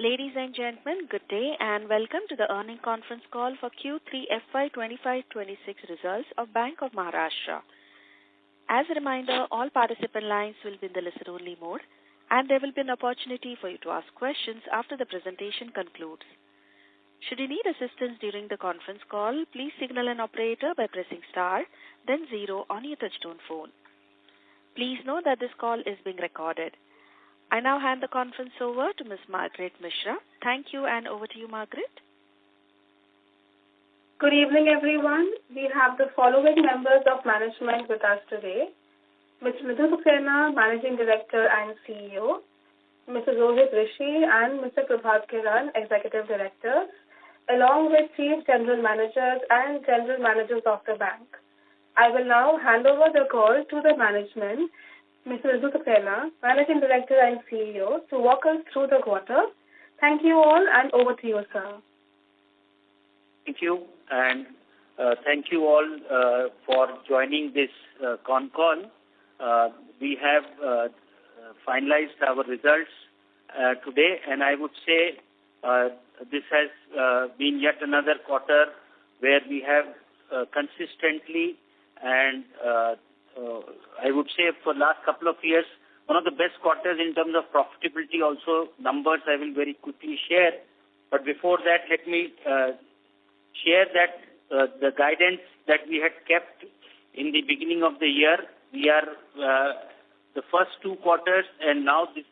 Ladies and gentlemen, good day and welcome to the earning conference call for Q3 FY2025-26 results of Bank of Maharashtra. As a reminder, all participant lines will be in the listen-only mode and there will be an opportunity for you to ask questions after the presentation concludes. Should you need assistance during the conference call, please signal an operator by pressing star, then 0 on your touchtone phone. Please note that this call is being recorded. I now hand the conference over to Ms. Margaret Mishra. Thank you, and over to you, Margaret. Good evening, everyone. We have the following members of management with us today. Mr. Nidhu Saxena, Managing Director and CEO, Mr. Rohit Rishi and Mr. Prabhat Kiran, Executive Directors, along with Chief General Managers and General Managers of the bank. I will now hand over the call to the management, Mr. Nidhu Saxena, Managing Director and CEO, to walk us through the quarter. Thank you all, and over to you, sir. Thank you, and thank you all for joining this Concall. We have finalized our results today, and I would say this has been yet another quarter where we have consistently and I would say for the last couple of years, one of the best quarters in terms of profitability. Also, numbers I will very quickly share. But before that, let me share that the guidance that we had kept in the beginning of the year, we are the first two quarters and now this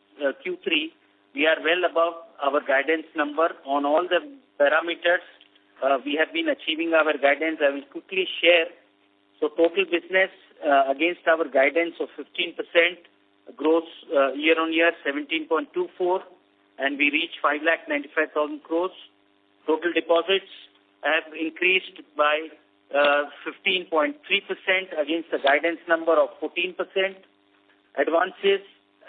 Q3, we are well above our guidance number on all the parameters. We have been achieving our guidance. I will quickly share. So total business against our guidance of 15%, growth year-on-year 17.24, and we reach 5,95,000 crores. Total deposits have increased by 15.3% against the guidance number of 14%. Advances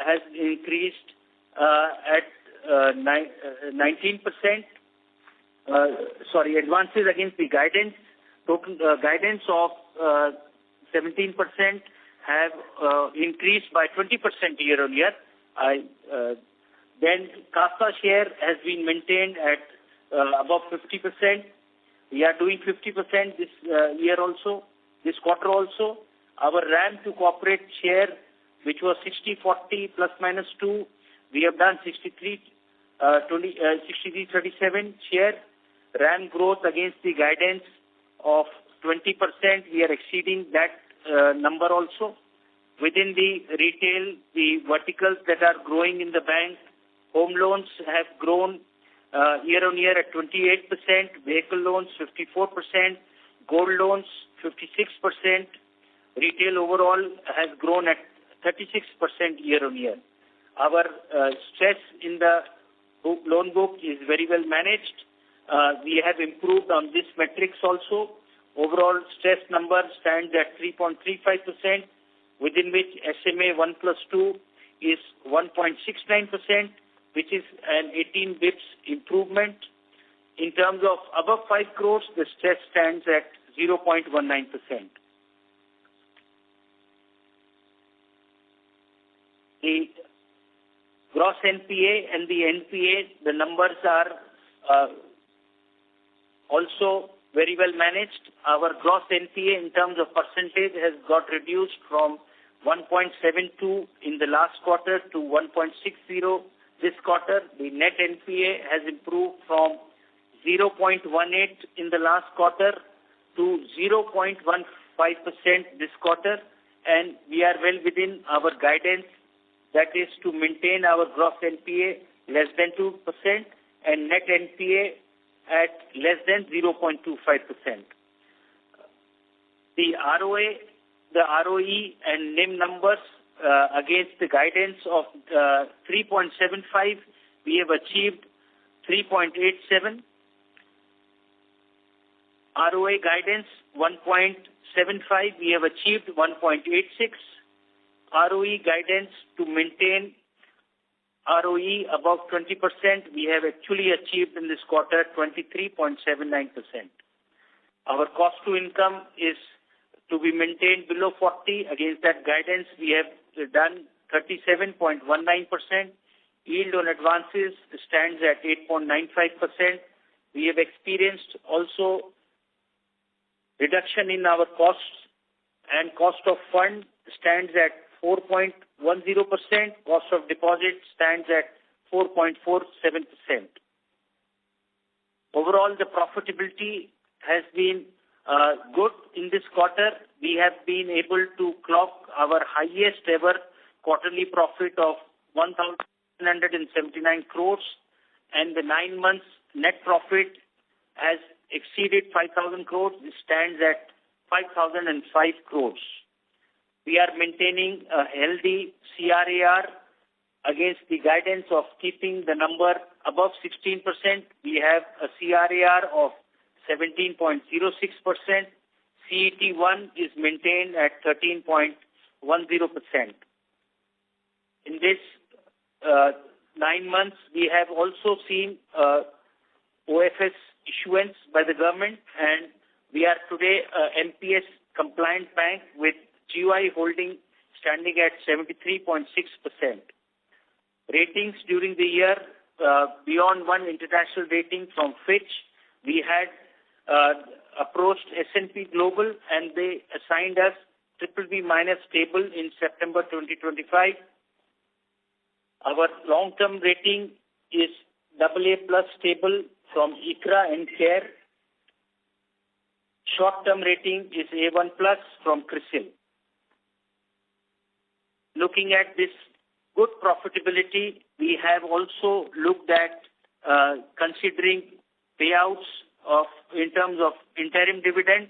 has increased at 19%. Advances against the guidance, total guidance of 17% have increased by 20% year-on-year. Then CASA share has been maintained at above 50%. We are doing 50% this year also, this quarter also. Our RAM to corporate share, which was 60-40 plus minus 2, we have done 63-37 share. RAM growth against the guidance of 20%, we are exceeding that number also. Within the retail, the verticals that are growing in the bank, home loans have grown year-on-year at 28%, vehicle loans 54%, gold loans 56%. Retail overall has grown at 36% year-on-year. Our stress in the loan book is very well managed. We have improved on this metrics also. Overall stress number stands at 3.35%, within which SMA 1 plus 2 is 1.69%, which is an 18 bips improvement. In terms of above 5 crores, the stress stands at 0.19%. The gross NPA and the NPA, the numbers are also very well managed. Our gross NPA in terms of percentage has got reduced from 1.72 in the last quarter to 1.60 this quarter. The net NPA has improved from 0.18 in the last quarter to 0.15% this quarter, and we are well within our guidance, that is to maintain our gross NPA less than 2% and net NPA at less than 0.25%. The ROA, the ROE and NIM numbers against the guidance of 3.75, we have achieved 3.87. ROA guidance 1.75, we have achieved 1.86. ROE guidance to maintain ROE above 20%, we have actually achieved in this quarter 23.79%. Our cost to income is to be maintained below 40. Against that guidance, we have done 37.19%. Yield on advances stands at 8.95%. We have experienced also reduction in our costs, and cost of fund stands at 4.10%. Cost of deposit stands at 4.47%. Overall, the profitability has been good in this quarter. We have been able to clock our highest ever quarterly profit of 1,179 crores, and the 9 months net profit has exceeded 5,000 crores. It stands at 5,005 crores. We are maintaining a healthy CRAR against the guidance of keeping the number above 16%. We have a CRAR of 17.06%. CET1 is maintained at 13.10%. In this 9 months, we have also seen OFS issuance by the government, and we are today a MPS compliant bank with GOI holding standing at 73.6%. Ratings during the year, beyond one international rating from Fitch, we had approached S&P Global, and they assigned us BBB- stable in September 2025. Our long-term rating is AA+ stable from ICRA and CARE. Short-term rating is A1+ from CRISIL. Looking at this good profitability, we have also looked at considering payouts in terms of interim dividend.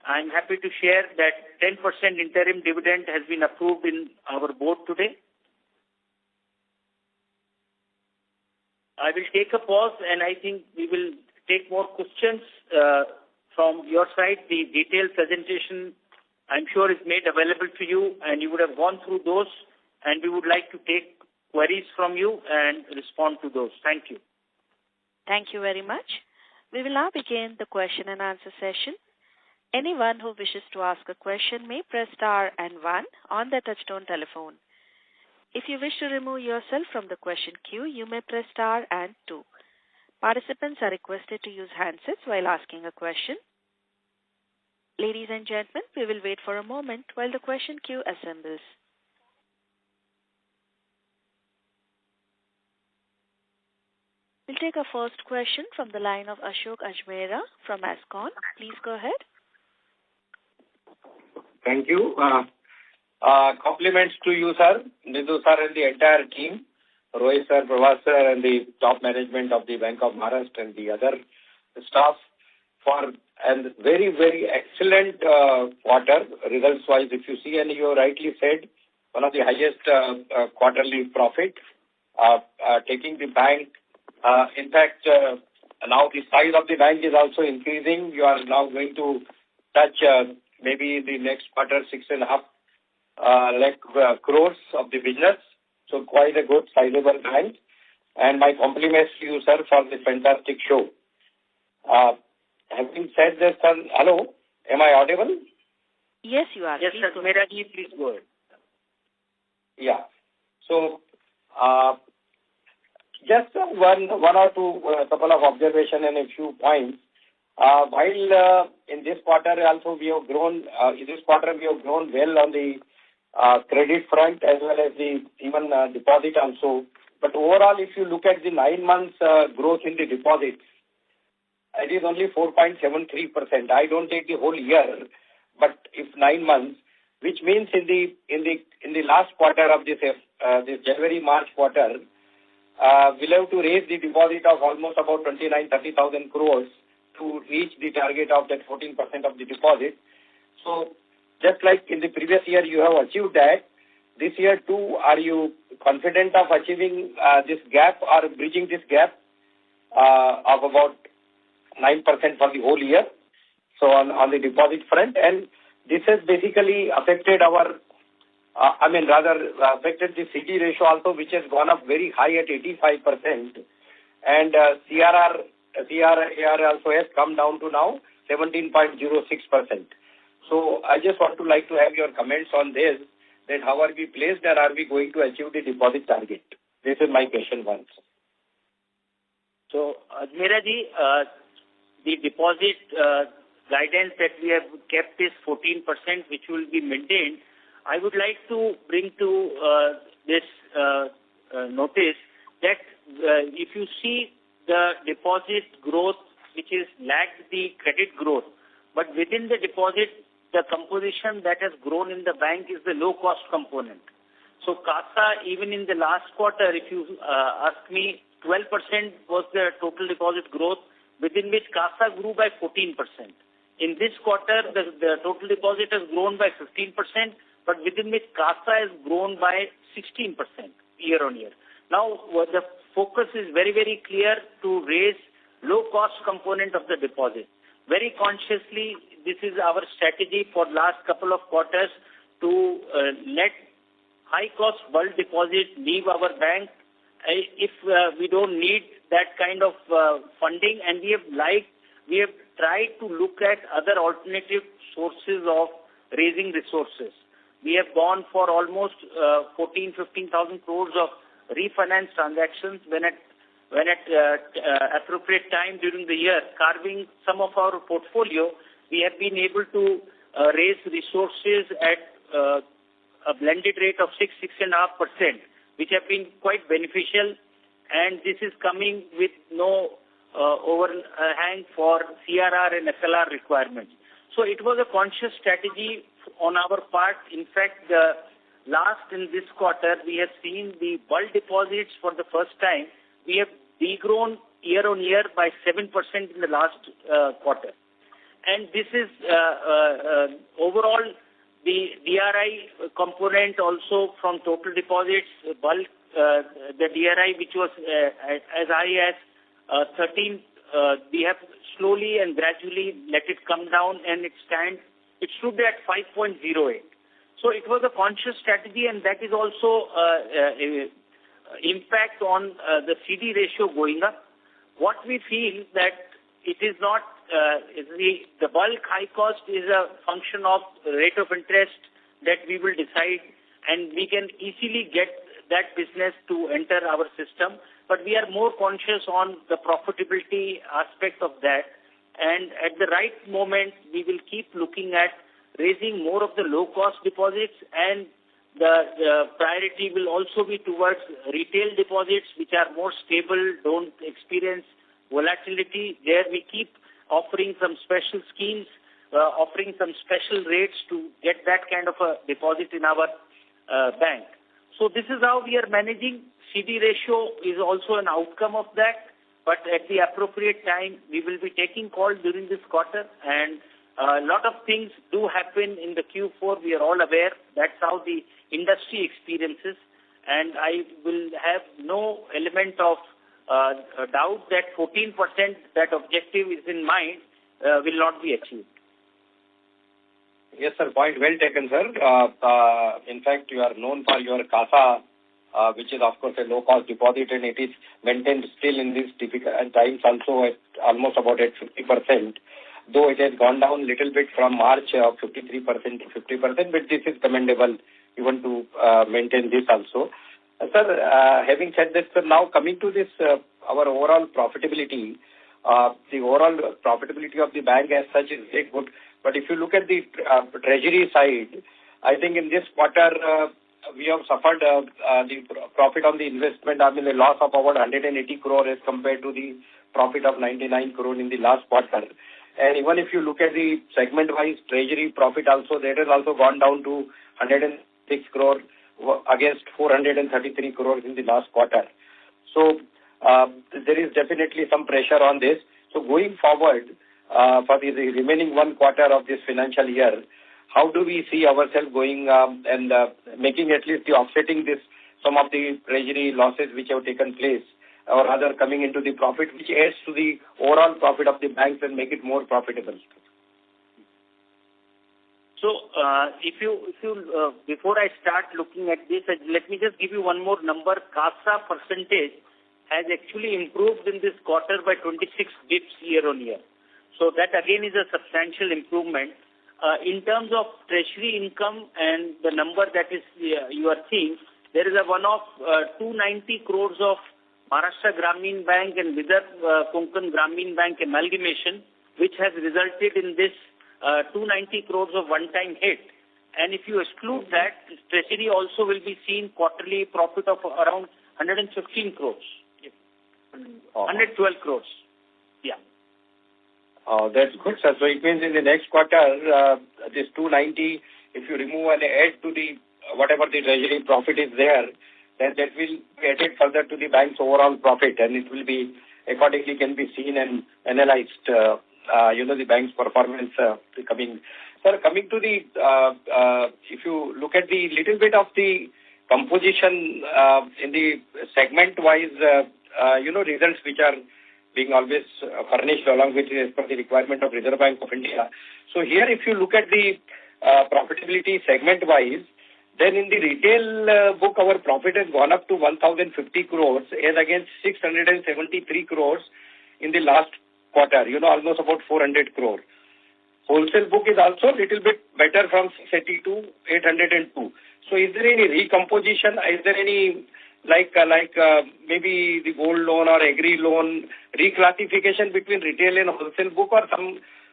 I'm happy to share that 10% interim dividend has been approved in our board today. I will take a pause, and I think we will take more questions from your side. The detailed presentation, I'm sure, is made available to you, and you would have gone through those, and we would like to take queries from you and respond to those. Thank you. Thank you very much. We will now begin the question and answer session. Anyone who wishes to ask a question may press star and 1 on their touchtone telephone. If you wish to remove yourself from the question queue, you may press star and 2. Participants are requested to use handsets while asking a question. Ladies and gentlemen, we will wait for a moment while the question queue assembles. We'll take our first question from the line of Ashok Ajmera from Ascon. Please go ahead. Thank you. Compliments to you, sir, Nidhu sir, and the entire team, Rohit sir, Pravas sir, and the top management of the Bank of Maharashtra and the other staff for a very, very excellent quarter results-wise. If you see, and you rightly said, one of the highest quarterly profit, taking the bank. In fact, now the size of the bank is also increasing. You are now going to touch maybe the next quarter 6.5 lakh crores of the business. So quite a good sizable bank. And my compliments to you, sir, for the fantastic show. Having said this, sir, hello, am I audible? Yes, you are. Yes, sir. Meraji, please go ahead. Yeah. So, just one or two couple of observations and a few points. While in this quarter also we have grown, well on the credit front as well as the even deposit also. But overall, if you look at the 9 months growth in the deposits, it is only 4.73%. I don't take the whole year, but if 9 months, which means in the last quarter of this January-March quarter, we'll have to raise the deposit of almost about 29,000-30,000 crores to reach the target of that 14% of the deposit. So just like in the previous year you have achieved that, this year too, are you confident of achieving this gap or bridging this gap of about 9% for the whole year? So on the deposit front, and this has basically affected affected the CD ratio also, which has gone up very high at 85%, and CRAR also has come down to now 17.06%. So I just want to like to have your comments on this, that how are we placed and are we going to achieve the deposit target? This is my question one. So, Ajmera ji, the deposit guidance that we have kept is 14%, which will be maintained. I would like to bring to this notice that if you see the deposit growth, which is lagged the credit growth, but within the deposit, the composition that has grown in the bank is the low-cost component. So CASA, even in the last quarter, if you ask me, 12% was the total deposit growth, within which CASA grew by 14%. In this quarter, the total deposit has grown by 15%, but within which CASA has grown by 16% year on year. Now, the focus is very, very clear to raise low-cost component of the deposit. Very consciously, this is our strategy for last couple of quarters to let high-cost bulk deposit leave our bank if we don't need that kind of funding, and we have tried to look at other alternative sources of raising resources. We have gone for almost 15,000 crores of refinance transactions when at appropriate time during the year, carving some of our portfolio, we have been able to raise resources at a blended rate of 6.5%, which have been quite beneficial, and this is coming with no overhang for CRR and SLR requirements. So it was a conscious strategy on our part. In fact, last in this quarter, we have seen the bulk deposits for the first time. We have degrown year on year by 7% in the last quarter. And this is overall the DRI component also from total deposits, bulk, the DRI which was as high as 13, we have slowly and gradually let it come down, and it stood at 5.08. So it was a conscious strategy, and that is also impact on the CD ratio going up. What we feel that it is not the bulk high cost is a function of rate of interest that we will decide, and we can easily get that business to enter our system. But we are more conscious on the profitability aspect of that, and at the right moment, we will keep looking at raising more of the low-cost deposits, and the priority will also be towards retail deposits, which are more stable, don't experience volatility. There we keep offering some special schemes, offering some special rates to get that kind of a deposit in our bank. So this is how we are managing. CD ratio is also an outcome of that, but at the appropriate time, we will be taking calls during this quarter, and a lot of things do happen in the Q4. We are all aware. That's how the industry experiences, and I will have no element of doubt that 14% that objective is in mind will not be achieved. Yes, sir. Point well taken, sir. In fact, you are known for your CASA, which is, of course, a low-cost deposit, and it is maintained still in these difficult times also at almost about at 50%, though it has gone down a little bit from March of 53% to 50%, but this is commendable even to maintain this also. Sir, having said this, sir, now coming to this, our overall profitability, the overall profitability of the bank as such is very good. But if you look at the treasury side, I think in this quarter, we have suffered the profit on the investment, I mean, a loss of about 180 crore as compared to the profit of 99 crore in the last quarter. And even if you look at the segment-wise treasury profit also, that has also gone down to 106 crore against 433 crores in the last quarter. So there is definitely some pressure on this. So going forward, for the remaining one quarter of this financial year, how do we see ourselves going and making at least the offsetting this, some of the treasury losses which have taken place, or rather coming into the profit, which adds to the overall profit of the banks and make it more profitable? So, if you before I start looking at this, let me just give you one more number. CASA percentage has actually improved in this quarter by 26 bps year on year. So that again is a substantial improvement. In terms of treasury income and the number that is you are seeing, there is a one-off 290 crores of Maharashtra Gramin Bank and Vidarbha Konkan Gramin Bank amalgamation, which has resulted in this 290 crores of one-time hit. And if you exclude that, treasury also will be seen quarterly profit of around 115 crores. 112 crores. Yeah. Oh, that's good, sir. So it means in the next quarter, this 290, if you remove and add to the whatever the treasury profit is there, then that will be added further to the bank's overall profit, and it will be accordingly can be seen and analyzed. The bank's performance coming. Sir, coming to the if you look at the little bit of the composition in the segment-wise, results which are being always furnished along with as per the requirement of Reserve Bank of India. So here, if you look at the profitability segment-wise, then in the retail book, our profit has gone up to 1,050 crores as against 673 crores in the last quarter, almost about 400 crore. Wholesale book is also a little bit better from 680 to 802. So is there any recomposition? Is there any maybe the gold loan or agri loan reclassification between retail and wholesale book or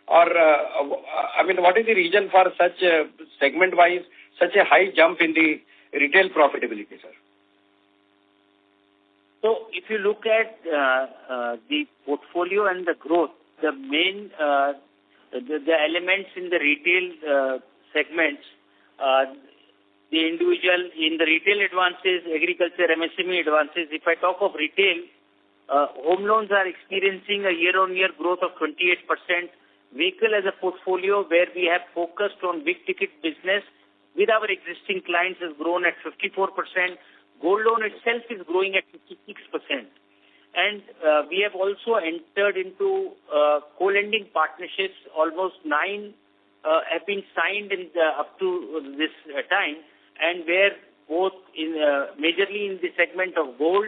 what is the reason for such segment-wise such a high jump in the retail profitability, sir? So if you look at the portfolio and the growth, the main the elements in the retail segments, the individual in the retail advances, agriculture, MSME advances. If I talk of retail, home loans are experiencing a year-on-year growth of 28%. Vehicle as a portfolio where we have focused on big ticket business with our existing clients has grown at 54%. Gold loan itself is growing at 56%. And we have also entered into co-lending partnerships. Almost 9 have been signed up to this time, and where both majorly in the segment of gold,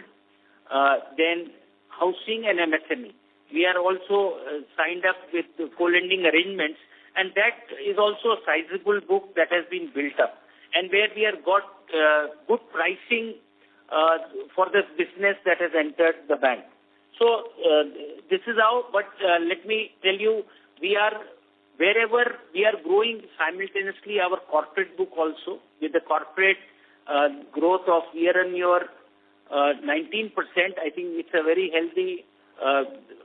then housing and MSME. We are also signed up with co-lending arrangements, and that is also a sizable book that has been built up, and where we have got good pricing for the business that has entered the bank. So this is how, but let me tell you, wherever we are growing simultaneously our corporate book also, with the corporate growth of year-on-year 19%, I think it's a very healthy,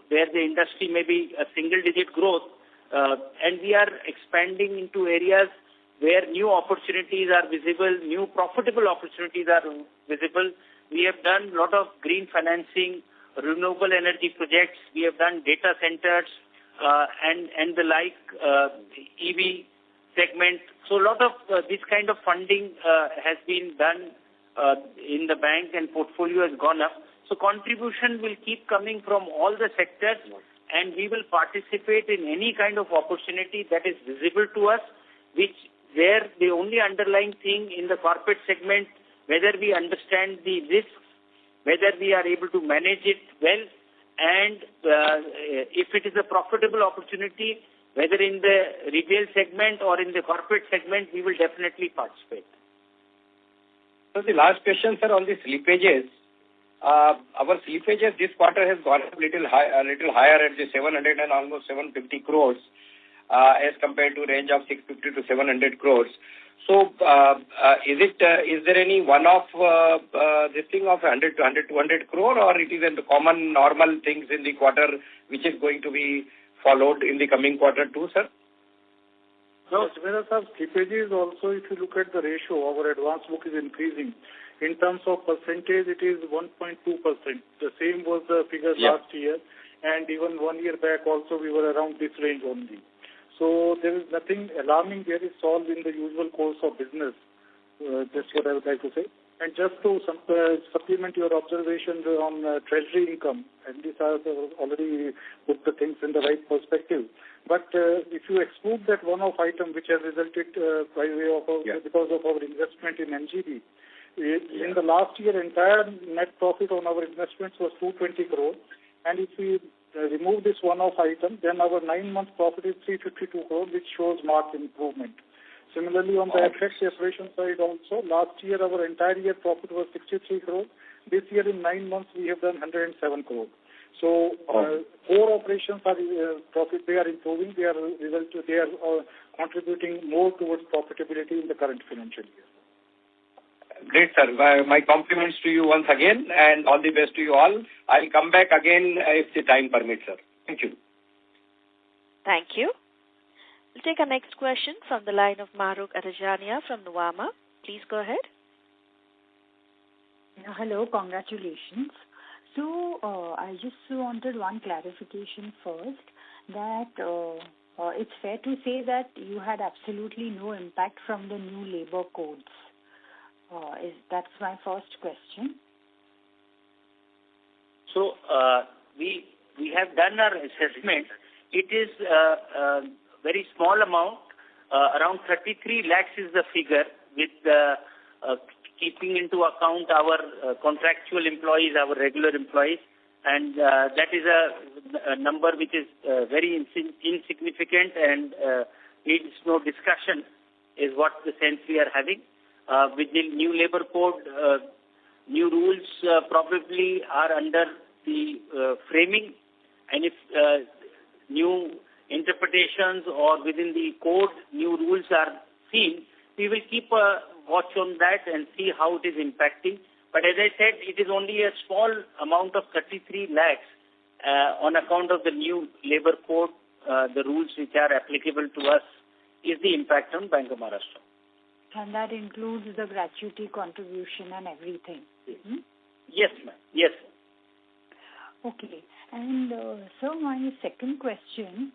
where the industry may be a single-digit growth, and we are expanding into areas where new opportunities are visible, new profitable opportunities are visible. We have done a lot of green financing, renewable energy projects. We have done data centers and the like, EV segment. So a lot of this kind of funding has been done in the bank, and portfolio has gone up. So contribution will keep coming from all the sectors, and we will participate in any kind of opportunity that is visible to us, where the only underlying thing in the corporate segment, whether we understand the risks, whether we are able to manage it well, and if it is a profitable opportunity, whether in the retail segment or in the corporate segment, we will definitely participate. So the last question, sir, on the slippages. Our slippages this quarter has gone up a little higher at the 700 and almost 750 crores as compared to range of 650 to 700 crores. So is there any one-off this thing of 100 to 200 crore, or it is the common normal things in the quarter which is going to be followed in the coming quarter too, sir? No, Shravya sir, slippages also, if you look at the ratio, our advance book is increasing. In terms of percentage, it is 1.2%. The same was the figure last year, and even 1 year back also we were around this range only. So there is nothing alarming there. It's all in the usual course of business. That's what I would like to say. And just to supplement your observations on treasury income, and this I have already put the things in the right perspective. But if you exclude that one-off item which has resulted by way of because of our investment in NGB, in the last year, entire net profit on our investments was 220 crore. And if we remove this one-off item, then our 9-month profit is 352 crore, which shows marked improvement. Similarly, on the FX operation side also, last year our entire year profit was 63 crore. This year in 9 months we have done 107 crore. So core operations are profit. They are improving. They are contributing more towards profitability in the current financial year. Great, sir. My compliments to you once again, and all the best to you all. I'll come back again if the time permits, sir. Thank you. Thank you. We'll take our next question from the line of Mahrukh Adajania from Nuvama. Please go ahead. Hello, congratulations. So, I just wanted one clarification first, that it's fair to say that you had absolutely no impact from the new labor codes. That's my first question. So, we have done our assessment. It is very small amount, around 33 lakhs is the figure, with keeping into account our contractual employees, our regular employees, and that is a number which is very insignificant and needs no discussion, is what the sense we are having. With the new labor code, new rules probably are under the framing, and if new interpretations or within the code new rules are seen, we will keep a watch on that and see how it is impacting. But as I said, it is only a small amount of 33 lakhs on account of the new labor code, the rules which are applicable to us, is the impact on Bank of Maharashtra. And that includes the gratuity contribution and everything? Mm-hmm. Yes, ma'am. Yes. Okay. And so my second question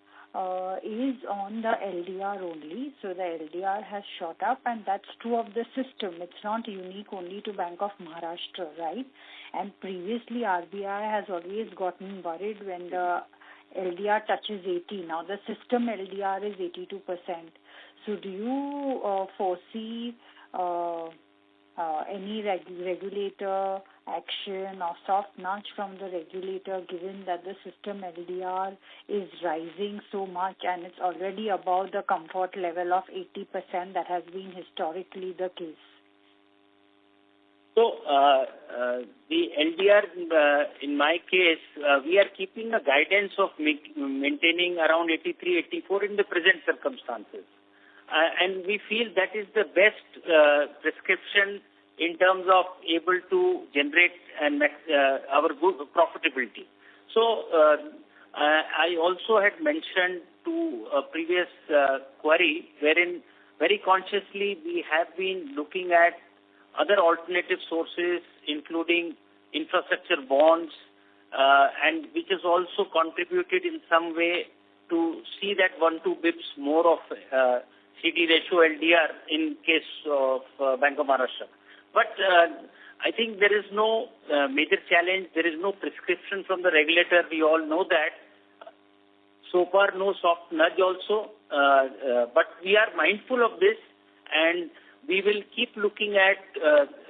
is on the LDR only. So the LDR has shot up, and that's true of the system. It's not unique only to Bank of Maharashtra, right? And previously RBI has always gotten worried when the LDR touches 80. Now the system LDR is 82%. So do you foresee any regulator action or soft nudge from the regulator, given that the system LDR is rising so much and it's already above the comfort level of 80% that has been historically the case? So, the LDR, in my case, we are keeping a guidance of maintaining around 83, 84 in the present circumstances. And we feel that is the best prescription in terms of able to generate our good profitability. So, I also had mentioned to a previous query, wherein very consciously we have been looking at other alternative sources, including infrastructure bonds, and which has also contributed in some way to see that 1-2 bips more of CD ratio LDR in case of Bank of Maharashtra. But I think there is no major challenge. There is no prescription from the regulator. We all know that. So far, no soft nudge also. But we are mindful of this, and we will keep looking at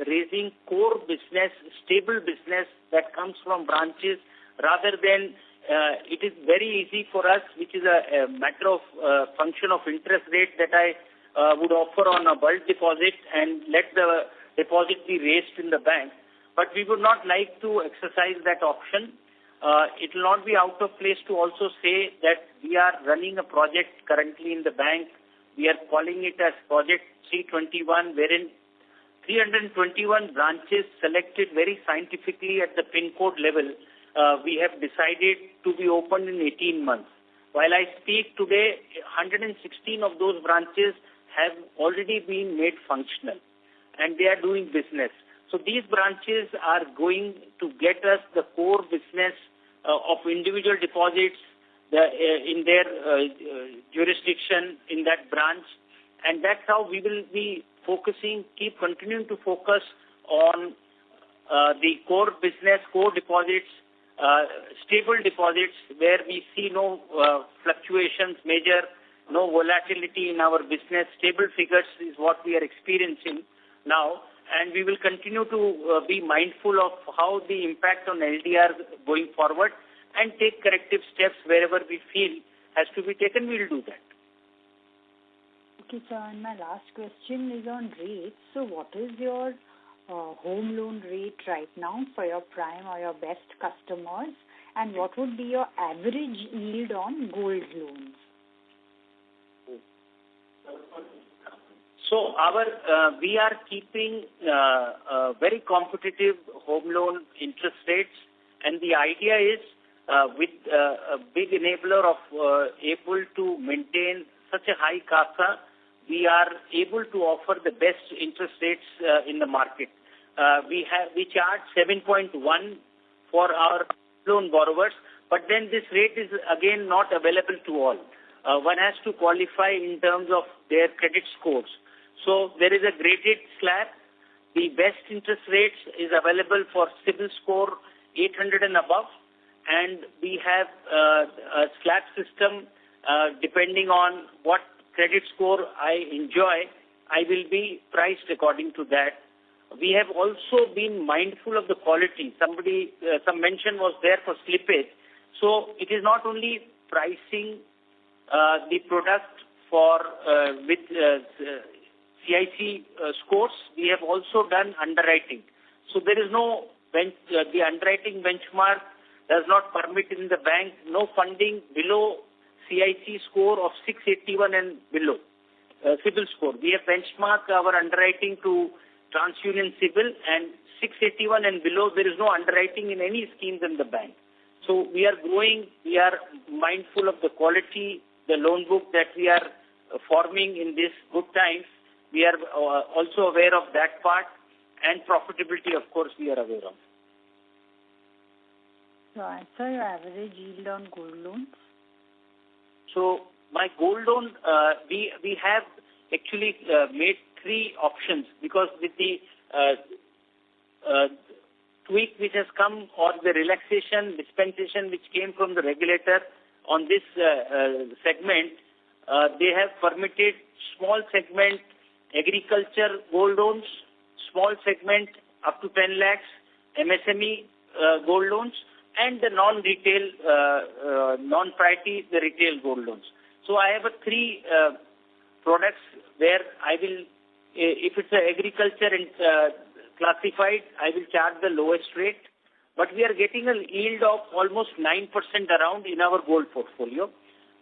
raising core business, stable business that comes from branches, rather than it is very easy for us, which is a matter of function of interest rate, that I would offer on a bulk deposit and let the deposit be raised in the bank. But we would not like to exercise that option. It will not be out of place to also say that we are running a project currently in the bank. We are calling it as Project 321, wherein 321 branches selected very scientifically at the pin code level, we have decided to be opened in 18 months. While I speak today, 116 of those branches have already been made functional, and they are doing business. So these branches are going to get us the core business of individual deposits in their jurisdiction in that branch, and that's how we will be focusing, keep continuing to focus on the core business, core deposits, stable deposits, where we see no fluctuations major, no volatility in our business. Stable figures is what we are experiencing now, and we will continue to be mindful of how the impact on LDR going forward, and take corrective steps wherever we feel has to be taken. We will do that. Okay, sir. And my last question is on rates. So what is your home loan rate right now for your prime or your best customers? And what would be your average yield on gold loans? So we are keeping very competitive home loan interest rates, and the idea is with a big enabler of able to maintain such a high CASA, we are able to offer the best interest rates in the market. We charge 7.1 for our loan borrowers, but then this rate is again not available to all. One has to qualify in terms of their credit scores. So there is a graded slab. The best interest rates is available for Siegel score 800 and above, and we have a slab system depending on what credit score I enjoy, I will be priced according to that. We have also been mindful of the quality. Some mention was there for slippage. So it is not only pricing the product for with CIC scores, we have also done underwriting. So there is no the underwriting benchmark does not permit in the bank no funding below CIC score of 681 and below, CIBIL score. We have benchmarked our underwriting to TransUnion CIBIL, and 681 and below, there is no underwriting in any schemes in the bank. So we are growing, we are mindful of the quality, the loan book that we are forming in these good times. We are also aware of that part, and profitability, of course, we are aware of. So answer your average yield on gold loans. So my gold loan, we have actually made three options, because with the tweak which has come, or the relaxation, dispensation which came from the regulator on this segment, they have permitted small segment agriculture gold loans, small segment up to 10 lakhs, MSME gold loans, and the non-retail, non-priority, the retail gold loans. So I have three products where I will, if it's agriculture and classified, I will charge the lowest rate. But we are getting a yield of almost 9% around in our gold portfolio.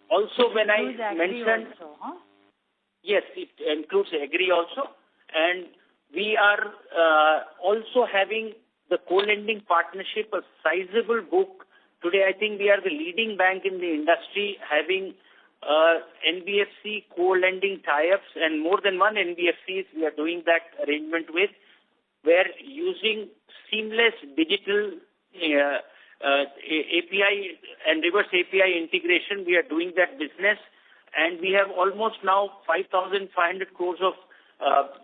Also, when I mentioned, also, huh? Yes, it includes agri also, and we are also having the co-lending partnership, a sizable book. Today, I think we are the leading bank in the industry, having NBFC co-lending tie-ups, and more than one NBFCs we are doing that arrangement with, where using seamless digital API and reverse API integration, we are doing that business, and we have almost now 5,500 crores of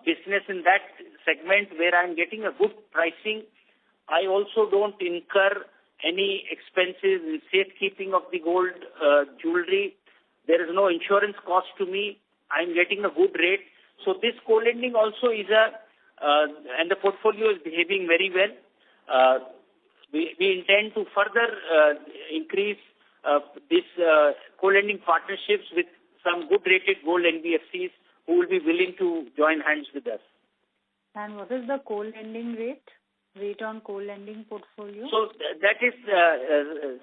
business in that segment, where I am getting a good pricing. I also don't incur any expenses in safekeeping of the gold jewelry. There is no insurance cost to me. I'm getting a good rate. So this co-lending also is and the portfolio is behaving very well. We intend to further increase this co-lending partnerships with some good rated gold NBFCs who will be willing to join hands with us. And what is the co-lending rate? Rate on co-lending portfolio? So that is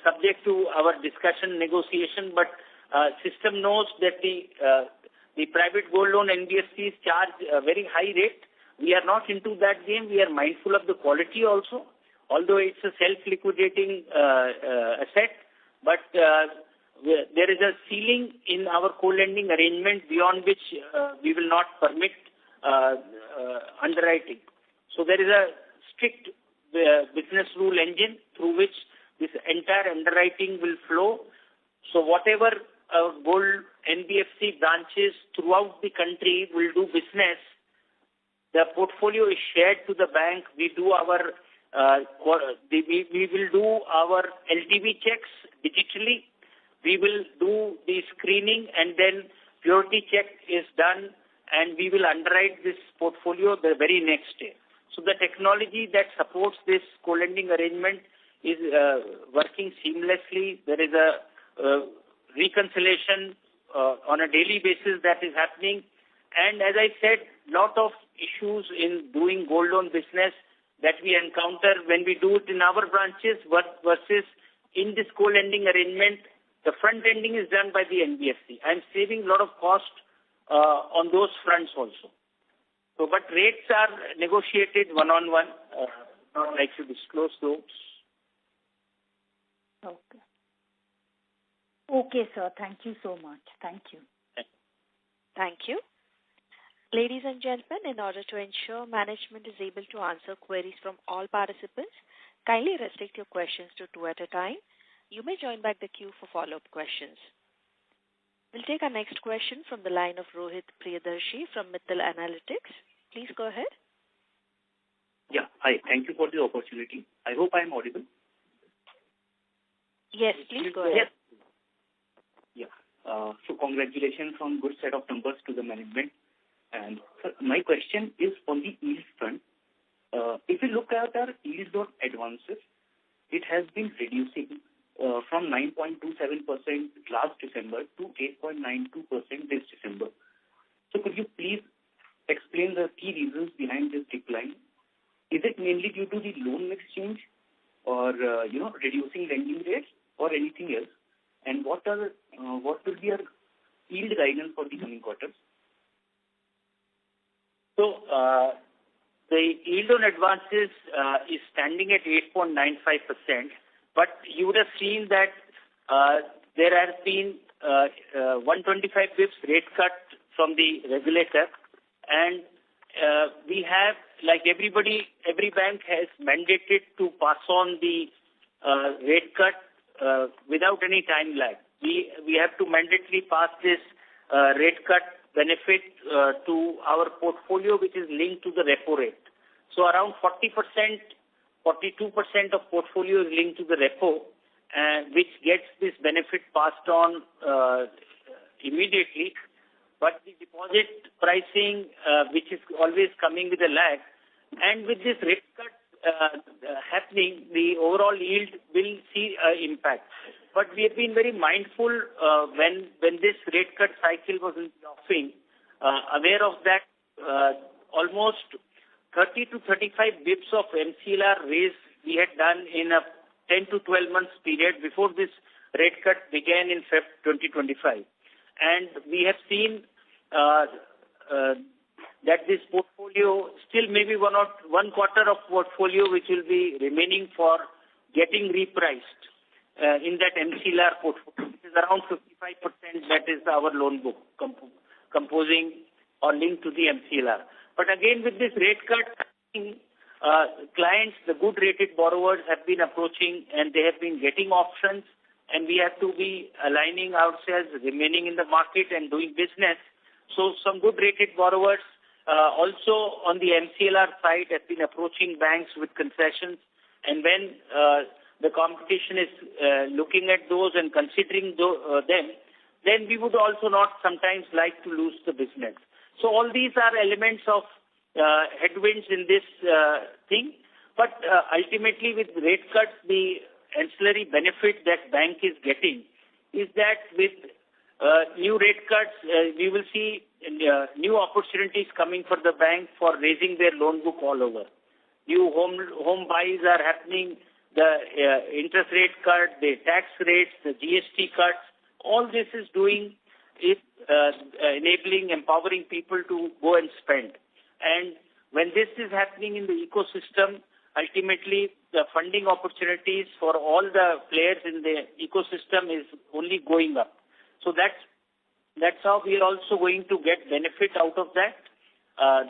subject to our discussion, negotiation, but system knows that the private gold loan NBFCs charge a very high rate. We are not into that game. We are mindful of the quality also, although it's a self-liquidating asset, but there is a ceiling in our co-lending arrangement beyond which we will not permit underwriting. So there is a strict business rule engine through which this entire underwriting will flow. So whatever gold NBFC branches throughout the country will do business, the portfolio is shared to the bank. We do our we will do our LTV checks digitally. We will do the screening, and then purity check is done, and we will underwrite this portfolio the very next day. So the technology that supports this co-lending arrangement is working seamlessly. There is a reconciliation on a daily basis that is happening. And as I said, lot of issues in doing gold loan business that we encounter when we do it in our branches versus in this co-lending arrangement, the front ending is done by the NBFC. I'm saving a lot of cost on those fronts also. So, but rates are negotiated one-on-one. Not like to disclose those. Okay. Okay, sir. Thank you so much. Thank you. Thank you. Ladies and gentlemen, in order to ensure management is able to answer queries from all participants, kindly restrict your questions to 2 at a time. You may join back the queue for follow-up questions. We'll take our next question from the line of Rohit Priyadarshi from Mittal Analytics. Please go ahead. Yeah, hi. Thank you for the opportunity. I hope I am audible. Yes, please go ahead. Yes. Yeah. So congratulations on good set of numbers to the management. And sir, my question is on the yield front. If you look at our yield on advances, it has been reducing from 9.27% last December to 8.92% this December. So could you please explain the key reasons behind this decline? Is it mainly due to the loan mix change or, reducing lending rates or anything else? And what will be our yield guidance for the coming quarters? So, the yield on advances is standing at 8.95%, but you would have seen that there has been 125 bips rate cut from the regulator, and we have, like everybody, every bank has mandated to pass on the rate cut without any time lag. We have to mandatorily pass this rate cut benefit to our portfolio, which is linked to the repo rate. So around 40%, 42% of portfolio is linked to the repo, which gets this benefit passed on immediately. But the deposit pricing, which is always coming with a lag, and with this rate cut happening, the overall yield will see an impact. But we have been very mindful when this rate cut cycle was in the offing, aware of that. Almost 30 to 35 bips of MCLR raise we had done in a 10 to 12 months period before this rate cut began in Feb 2025. And we have seen that this portfolio still maybe one quarter of portfolio which will be remaining for getting repriced in that MCLR portfolio, which is around 55%. That is our loan book composing or linked to the MCLR. But again, with this rate cut, clients, the good rated borrowers have been approaching and they have been getting options, and we have to be aligning ourselves, remaining in the market and doing business. So some good rated borrowers also on the MCLR side have been approaching banks with concessions, and when the competition is looking at those and considering them, then we would also not sometimes like to lose the business. So all these are elements of headwinds in this thing. But ultimately with rate cuts, the ancillary benefit that bank is getting is that with new rate cuts, we will see new opportunities coming for the bank for raising their loan book all over. New home buys are happening, the interest rate cut, the tax rates, the GST cuts, all this is enabling, empowering people to go and spend. And when this is happening in the ecosystem, ultimately the funding opportunities for all the players in the ecosystem is only going up. So that's how we are also going to get benefit out of that.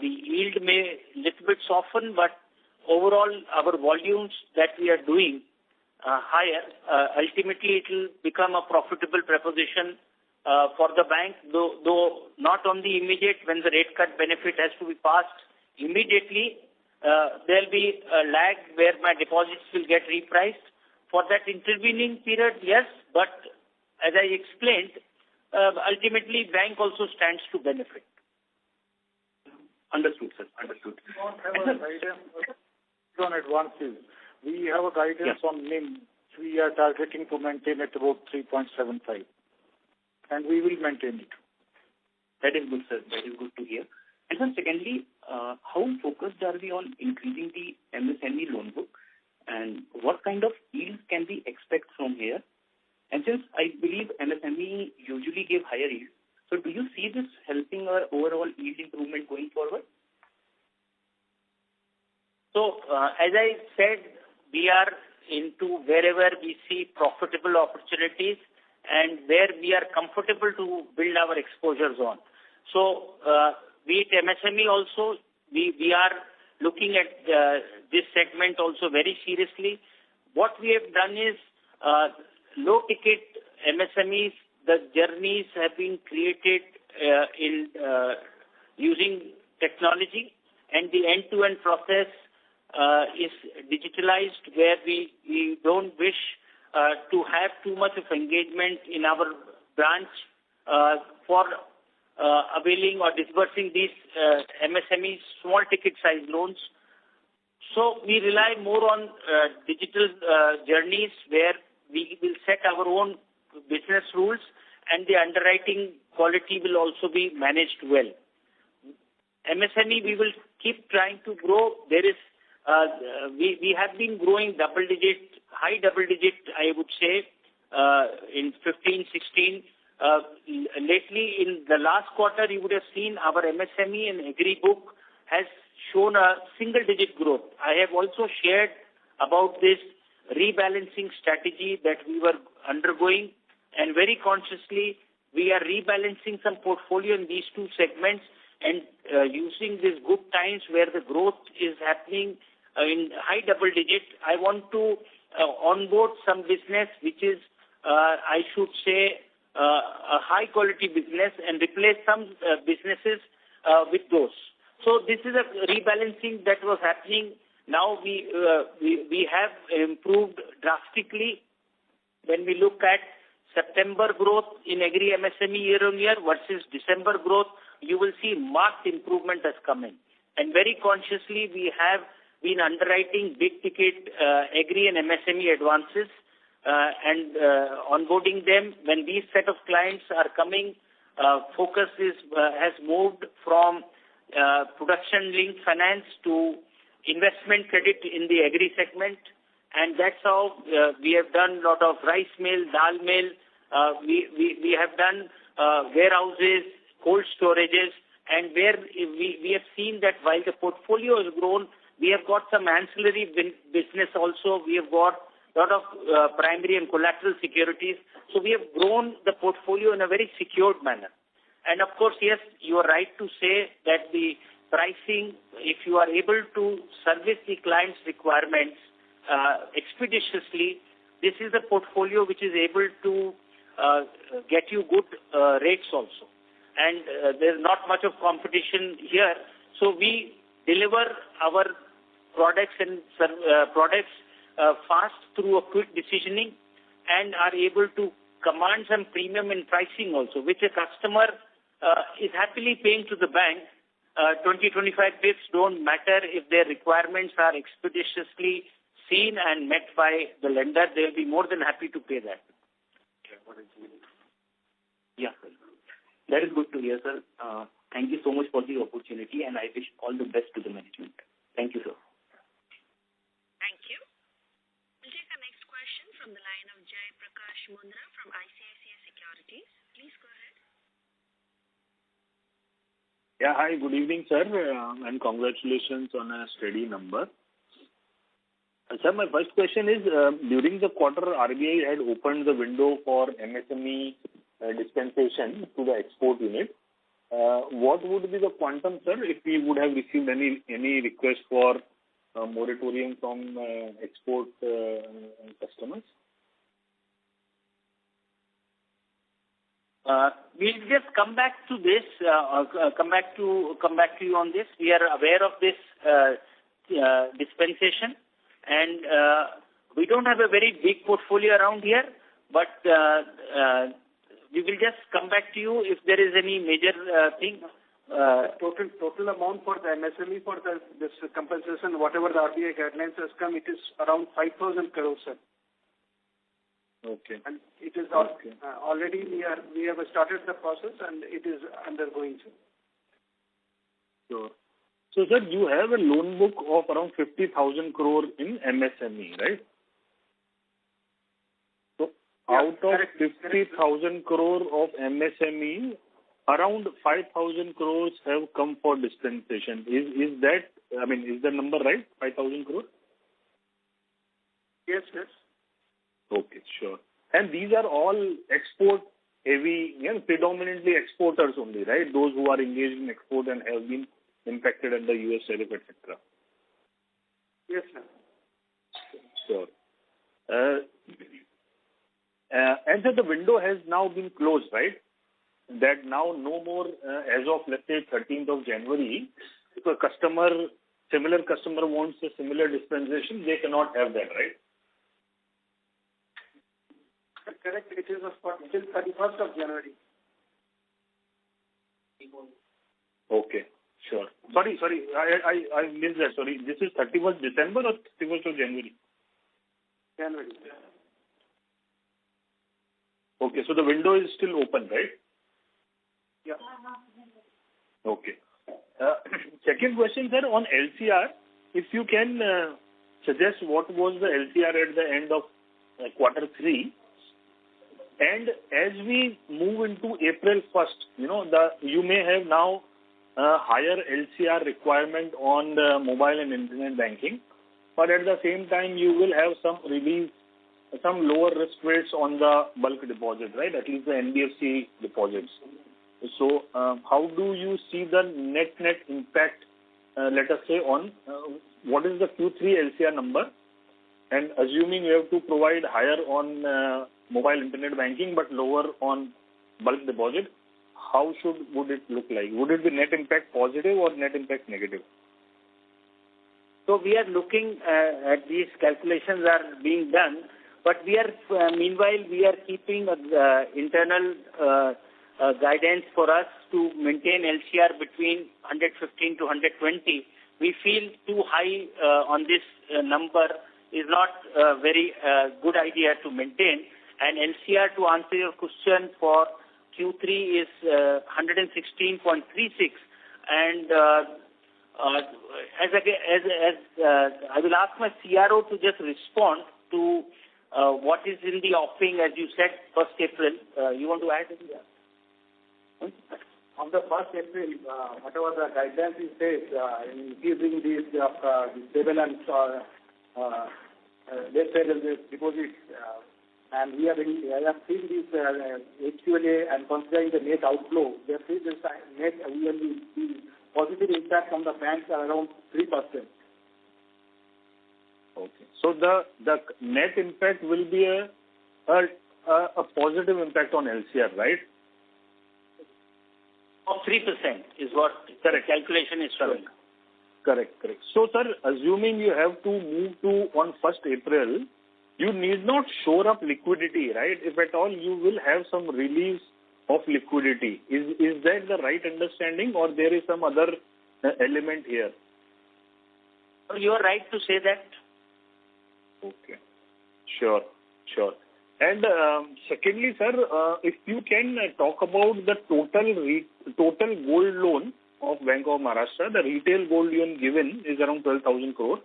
The yield may little bit soften, but overall our volumes that we are doing higher, ultimately it will become a profitable proposition for the bank, though not on the immediate. When the rate cut benefit has to be passed immediately, there will be a lag where my deposits will get repriced. For that intervening period, yes, but as I explained, ultimately bank also stands to benefit. Understood, sir. Understood. We don't have a guidance on advances. We have a guidance on NIM. We are targeting to maintain at about 3.75. And we will maintain it. That is good, sir. That is good to hear. And then secondly, how focused are we on increasing the MSME loan book, and what kind of yields can we expect from here? And since I believe MSME usually give higher yields, so do you see this helping our overall yield improvement going forward? So, as I said, we are into wherever we see profitable opportunities and where we are comfortable to build our exposures on. So, be it MSME also, we are looking at this segment also very seriously. What we have done is low-ticket MSMEs, the journeys have been created in using technology, and the end-to-end process is digitalized, where we don't wish to have too much of engagement in our branch for availing or disbursing these MSME small ticket size loans. So we rely more on digital journeys, where we will set our own business rules, and the underwriting quality will also be managed well. MSME, we will keep trying to grow. There is we have been growing high double digit, I would say, in 15, 16. Lately, in the last quarter, you would have seen our MSME and agri book has shown a single-digit growth. I have also shared about this rebalancing strategy that we were undergoing, and very consciously, we are rebalancing some portfolio in these two segments and using these good times where the growth is happening in high double digit. I want to onboard some business which is, I should say, a high quality business, and replace some businesses with those. So this is a rebalancing that was happening. Now we have improved drastically. When we look at September growth in agri MSME year on year versus December growth, you will see marked improvement has come in. And very consciously, we have been underwriting big ticket agri and MSME advances and onboarding them. When these set of clients are coming, focus has moved from production-linked finance to investment credit in the agri segment, and that's how we have done a lot of rice mill, dal mill. We have done warehouses, cold storages, and where we have seen that while the portfolio has grown, we have got some ancillary business also. We have got a lot of primary and collateral securities. So we have grown the portfolio in a very secured manner. And of course, yes, you are right to say that the pricing, if you are able to service the client's requirements expeditiously, this is a portfolio which is able to get you good rates also. And there's not much of competition here. So we deliver our products and products fast through a quick decisioning, and are able to command some premium in pricing also, which a customer is happily paying to the bank. 20-25 bits don't matter if their requirements are expeditiously seen and met by the lender. They'll be more than happy to pay that. Yeah, sir. That is good to hear, sir. Thank you so much for the opportunity, and I wish all the best to the management. Thank you, sir. Thank you. We'll take the next question from the line of Jai Prakash Mundra from ICICI Securities. Please go ahead. Yeah, hi, good evening, sir, and congratulations on a steady number. Sir, my first question is, during the quarter, RBI had opened the window for MSME dispensation to the export unit. What would be the quantum, sir, if we would have received any request for moratorium from export customers? We'll just come back to this. Come back to you on this. We are aware of this dispensation, and we don't have a very big portfolio around here, but we will just come back to you if there is any major thing. Total amount for the MSME for this compensation, whatever the RBI guidelines has come, it is around 5,000 crores, sir. Okay. And it is already we have started the process and it is undergoing. Sure. So, sir, you have a loan book of around 50,000 crore in MSME, right? So, out of 50,000 crore of MSME, around 5,000 crores have come for dispensation. Is that, is the number right? 5,000 crore? Yes. Okay, sure. And these are all export heavy, predominantly exporters only, right? Those who are engaged in export and have been impacted under US tariff, etc. Yes, sir. Sure. And so the window has now been closed, right? That now no more, as of let's say 13th of January, if a similar customer wants a similar dispensation, they cannot have that, right? Correct. It is until 31st of January. Okay, sure. Sorry, I missed that. Sorry, this is 31st December or 31st of January? January. Okay, so the window is still open, right? Yeah. Okay. Second question, sir, on LCR. If you can suggest what was the LCR at the end of quarter 3, and as we move into April 1st, you may have now higher LCR requirement on the mobile and internet banking, but at the same time you will have some lower risk rates on the bulk deposit, right? At least the NBFC deposits. So, how do you see the net impact, let us say, on what is the Q3 LCR number? And assuming you have to provide higher on mobile internet banking but lower on bulk deposit, how would it look like? Would it be net impact positive or net impact negative? So we are looking at these calculations are being done, but we are meanwhile we are keeping internal guidance for us to maintain LCR between 115 to 120. We feel too high on this number is not a very good idea to maintain. And LCR, to answer your question, for Q3 is 116.36. And as I will ask my CRO to just respond to what is in the offing, as you said, 1st April. You want to add anything? On the 1st April, whatever the guidelines it says, increasing these stable and less stable deposits, and I have seen this HQLA and considering the net outflow, we have seen this net positive impact on the banks are around 3%. Okay. So the net impact will be a positive impact on LCR, right? Of 3% is what the calculation is showing. Correct. So, sir, assuming you have to move to on 1st April, you need not shore up liquidity, right? If at all, you will have some release of liquidity. Is that the right understanding, or there is some other element here? You are right to say that. Okay. Sure. And secondly, sir, if you can talk about the total gold loan of Bank of Maharashtra, the retail gold loan given is around 12,000 crore.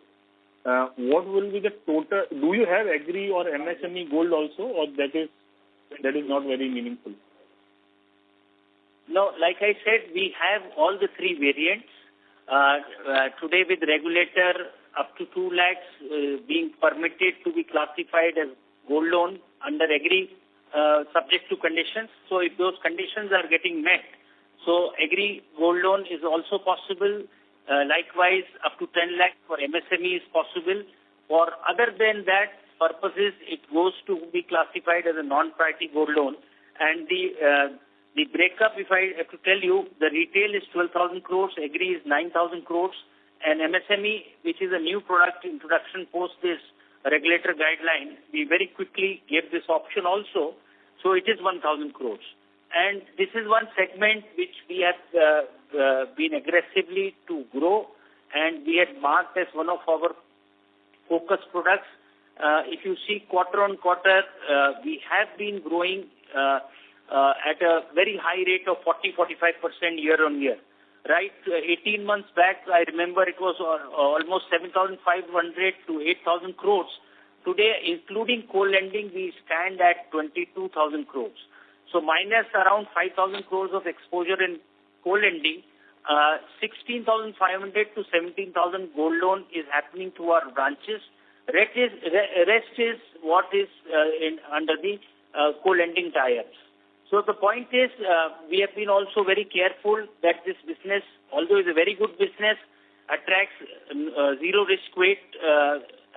What will be the total? Do you have agri or MSME gold also, or that is not very meaningful? No, like I said, we have all the 3 variants. Today with regulator, up to 2 lakhs being permitted to be classified as gold loan under agri, subject to conditions. So if those conditions are getting met, so agri gold loan is also possible. Likewise, up to 10 lakhs for MSME is possible. For other than that purposes, it goes to be classified as a non-priority gold loan. And the breakup, if I have to tell you, the retail is 12,000 crores, agri is 9,000 crores, and MSME, which is a new product introduction post this regulator guideline, we very quickly gave this option also. So it is 1,000 crores. And this is one segment which we have been aggressively to grow, and we had marked as one of our focus products. If you see quarter on quarter, we have been growing at a very high rate of 40-45% year on year. Right, 18 months back, I remember it was almost 7,500 to 8,000 crores. Today, including co-lending, we stand at 22,000 crores. So minus around 5,000 crores of exposure in co-lending, 16,500 to 17,000 gold loan is happening through our branches. Rest is what is under the co-lending tie-ups. So the point is, we have been also very careful that this business, although it's a very good business, attracts zero risk weight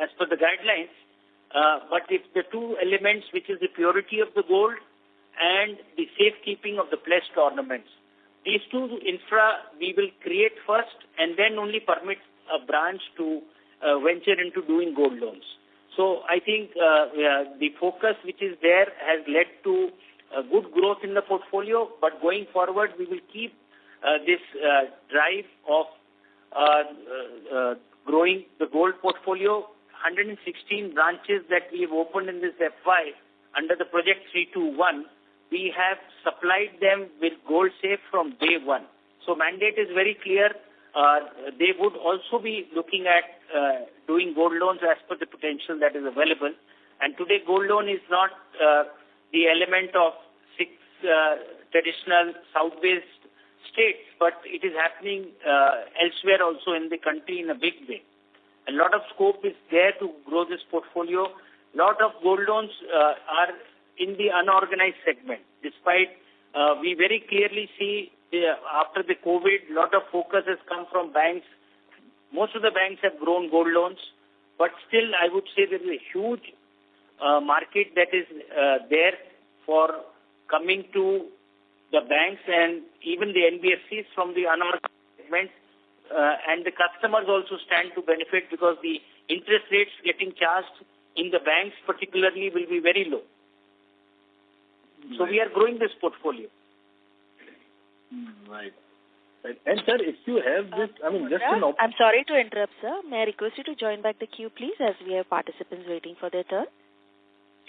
as per the guidelines. But if the two elements, which is the purity of the gold and the safekeeping of the pledged ornaments, these two infra we will create first and then only permit a branch to venture into doing gold loans. So I think the focus which is there has led to good growth in the portfolio, but going forward we will keep this drive of growing the gold portfolio. 116 branches that we have opened in this FY under the Project 321, we have supplied them with gold safe from day one. So mandate is very clear. They would also be looking at doing gold loans as per the potential that is available. And today gold loan is not the element of six traditional south-based states, but it is happening elsewhere also in the country in a big way. A lot of scope is there to grow this portfolio. A lot of gold loans are in the unorganized segment. Despite we very clearly see after the COVID, a lot of focus has come from banks. Most of the banks have grown gold loans, but still I would say there is a huge market that is there for coming to the banks and even the NBFCs from the unorganized segment. And the customers also stand to benefit because the interest rates getting charged in the banks particularly will be very low. So we are growing this portfolio. Right. And sir, if you have this, I'm sorry to interrupt, sir. May I request you to join back the queue, please, as we have participants waiting for their turn.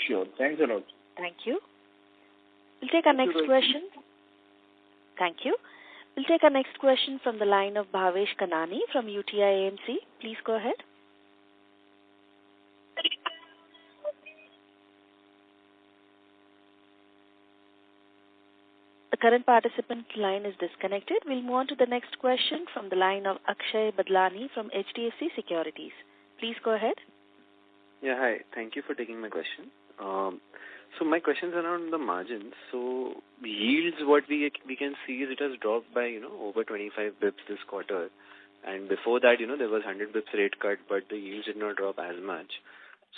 Sure. Thanks a lot. Thank you. We'll take our next question. Thank you. We'll take our next question from the line of Bhavesh Kanani from UTI AMC. Please go ahead. The current participant line is disconnected. We'll move on to the next question from the line of Akshay Badlani from HDFC Securities. Please go ahead. Yeah, hi. Thank you for taking my question. So my question is around the margins. So yields, what we can see is it has dropped by, over 25 bips this quarter. And before that, there was 100 bips rate cut, but the yields did not drop as much.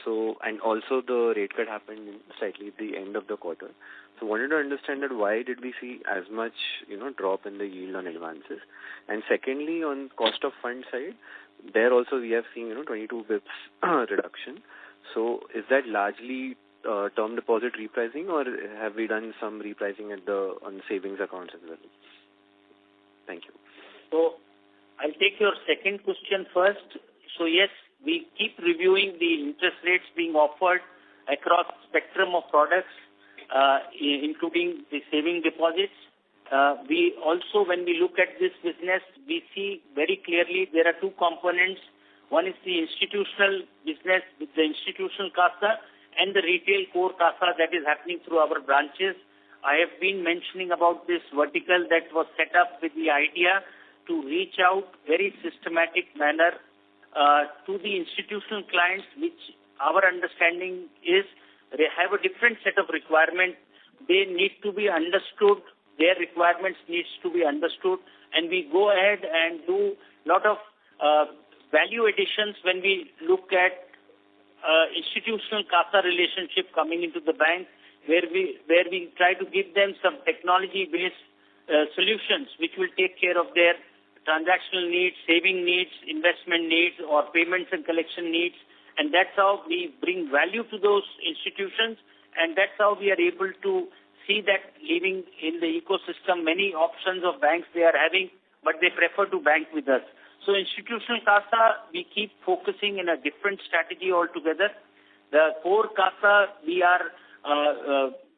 So, and also the rate cut happened slightly at the end of the quarter. So wanted to understand that why did we see as much, drop in the yield on advances? And secondly, on cost of fund side, there also we have seen, 22 bips reduction. So is that largely term deposit repricing, or have we done some repricing on the savings accounts as well? Thank you. So I'll take your second question first. So yes, we keep reviewing the interest rates being offered across spectrum of products, including the saving deposits. We also, when we look at this business, we see very clearly there are two components. One is the institutional business with the institutional CASA and the retail core CASA that is happening through our branches. I have been mentioning about this vertical that was set up with the idea to reach out very systematic manner to the institutional clients, which our understanding is they have a different set of requirements. They need to be understood. Their requirements needs to be understood. And we go ahead and do a lot of value additions when we look at institutional CASA relationship coming into the bank, where we try to give them some technology-based solutions which will take care of their transactional needs, saving needs, investment needs, or payments and collection needs. And that's how we bring value to those institutions, and that's how we are able to see that living in the ecosystem, many options of banks they are having, but they prefer to bank with us. So institutional CASA, we keep focusing in a different strategy altogether. The core CASA, we are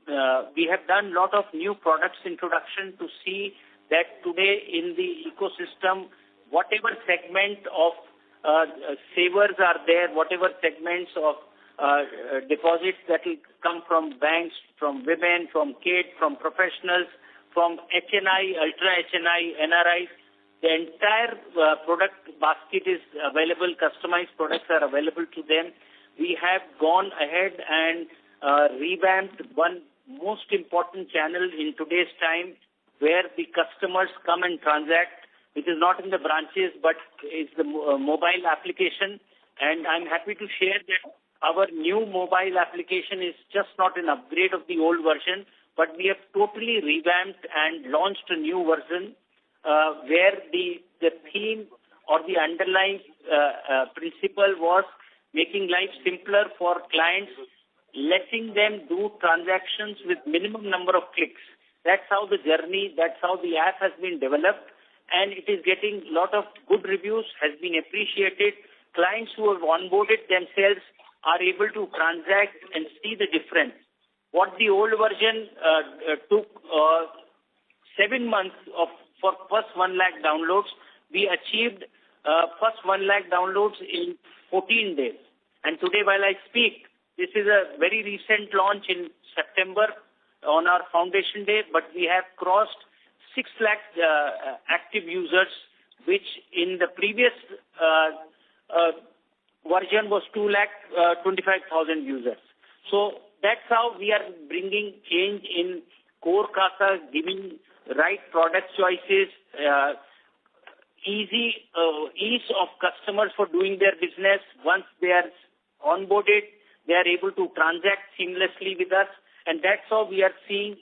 we have done a lot of new products introduction to see that today in the ecosystem, whatever segment of savers are there, whatever segments of deposits that will come from banks, from women, from kids, from professionals, from HNI, ultra HNI, NRIs, the entire product basket is available, customized products are available to them. We have gone ahead and revamped one most important channel in today's time where the customers come and transact, which is not in the branches but is the mobile application. And I'm happy to share that our new mobile application is just not an upgrade of the old version, but we have totally revamped and launched a new version where the theme or the underlying principle was making life simpler for clients, letting them do transactions with minimum number of clicks. That's how the journey, that's how the app has been developed, and it is getting a lot of good reviews, has been appreciated. Clients who have onboarded themselves are able to transact and see the difference. What the old version took 7 months for first 1 lakh downloads, we achieved first 1 lakh downloads in 14 days. And today while I speak, this is a very recent launch in September on our foundation day, but we have crossed 6 lakh active users, which in the previous version was 2,25,000 users. So that's how we are bringing change in core CASA, giving right product choices, ease of customers for doing their business. Once they are onboarded, they are able to transact seamlessly with us, and that's how we are seeing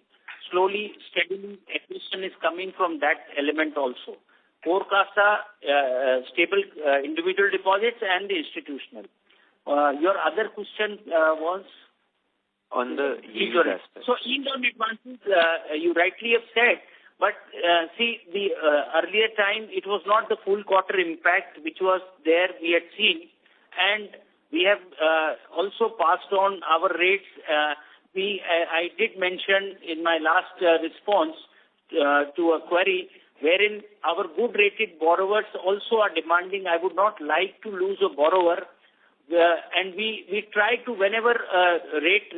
slowly, steadily, acquisition is coming from that element also. Core CASA, stable individual deposits and the institutional. Your other question was? On the yield aspect. So yield on advances, you rightly have said, but see, the earlier time, it was not the full quarter impact which was there we had seen, and we have also passed on our rates. I did mention in my last response to a query wherein our good rated borrowers also are demanding, I would not like to lose a borrower, and we try to, whenever rate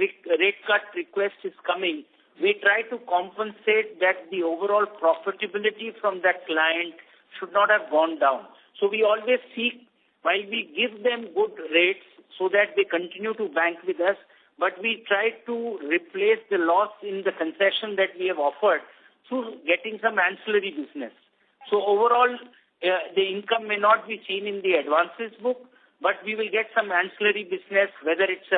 cut request is coming, we try to compensate that the overall profitability from that client should not have gone down. So we always seek, while we give them good rates so that they continue to bank with us, but we try to replace the loss in the concession that we have offered through getting some ancillary business. So overall, the income may not be seen in the advances book, but we will get some ancillary business, whether it's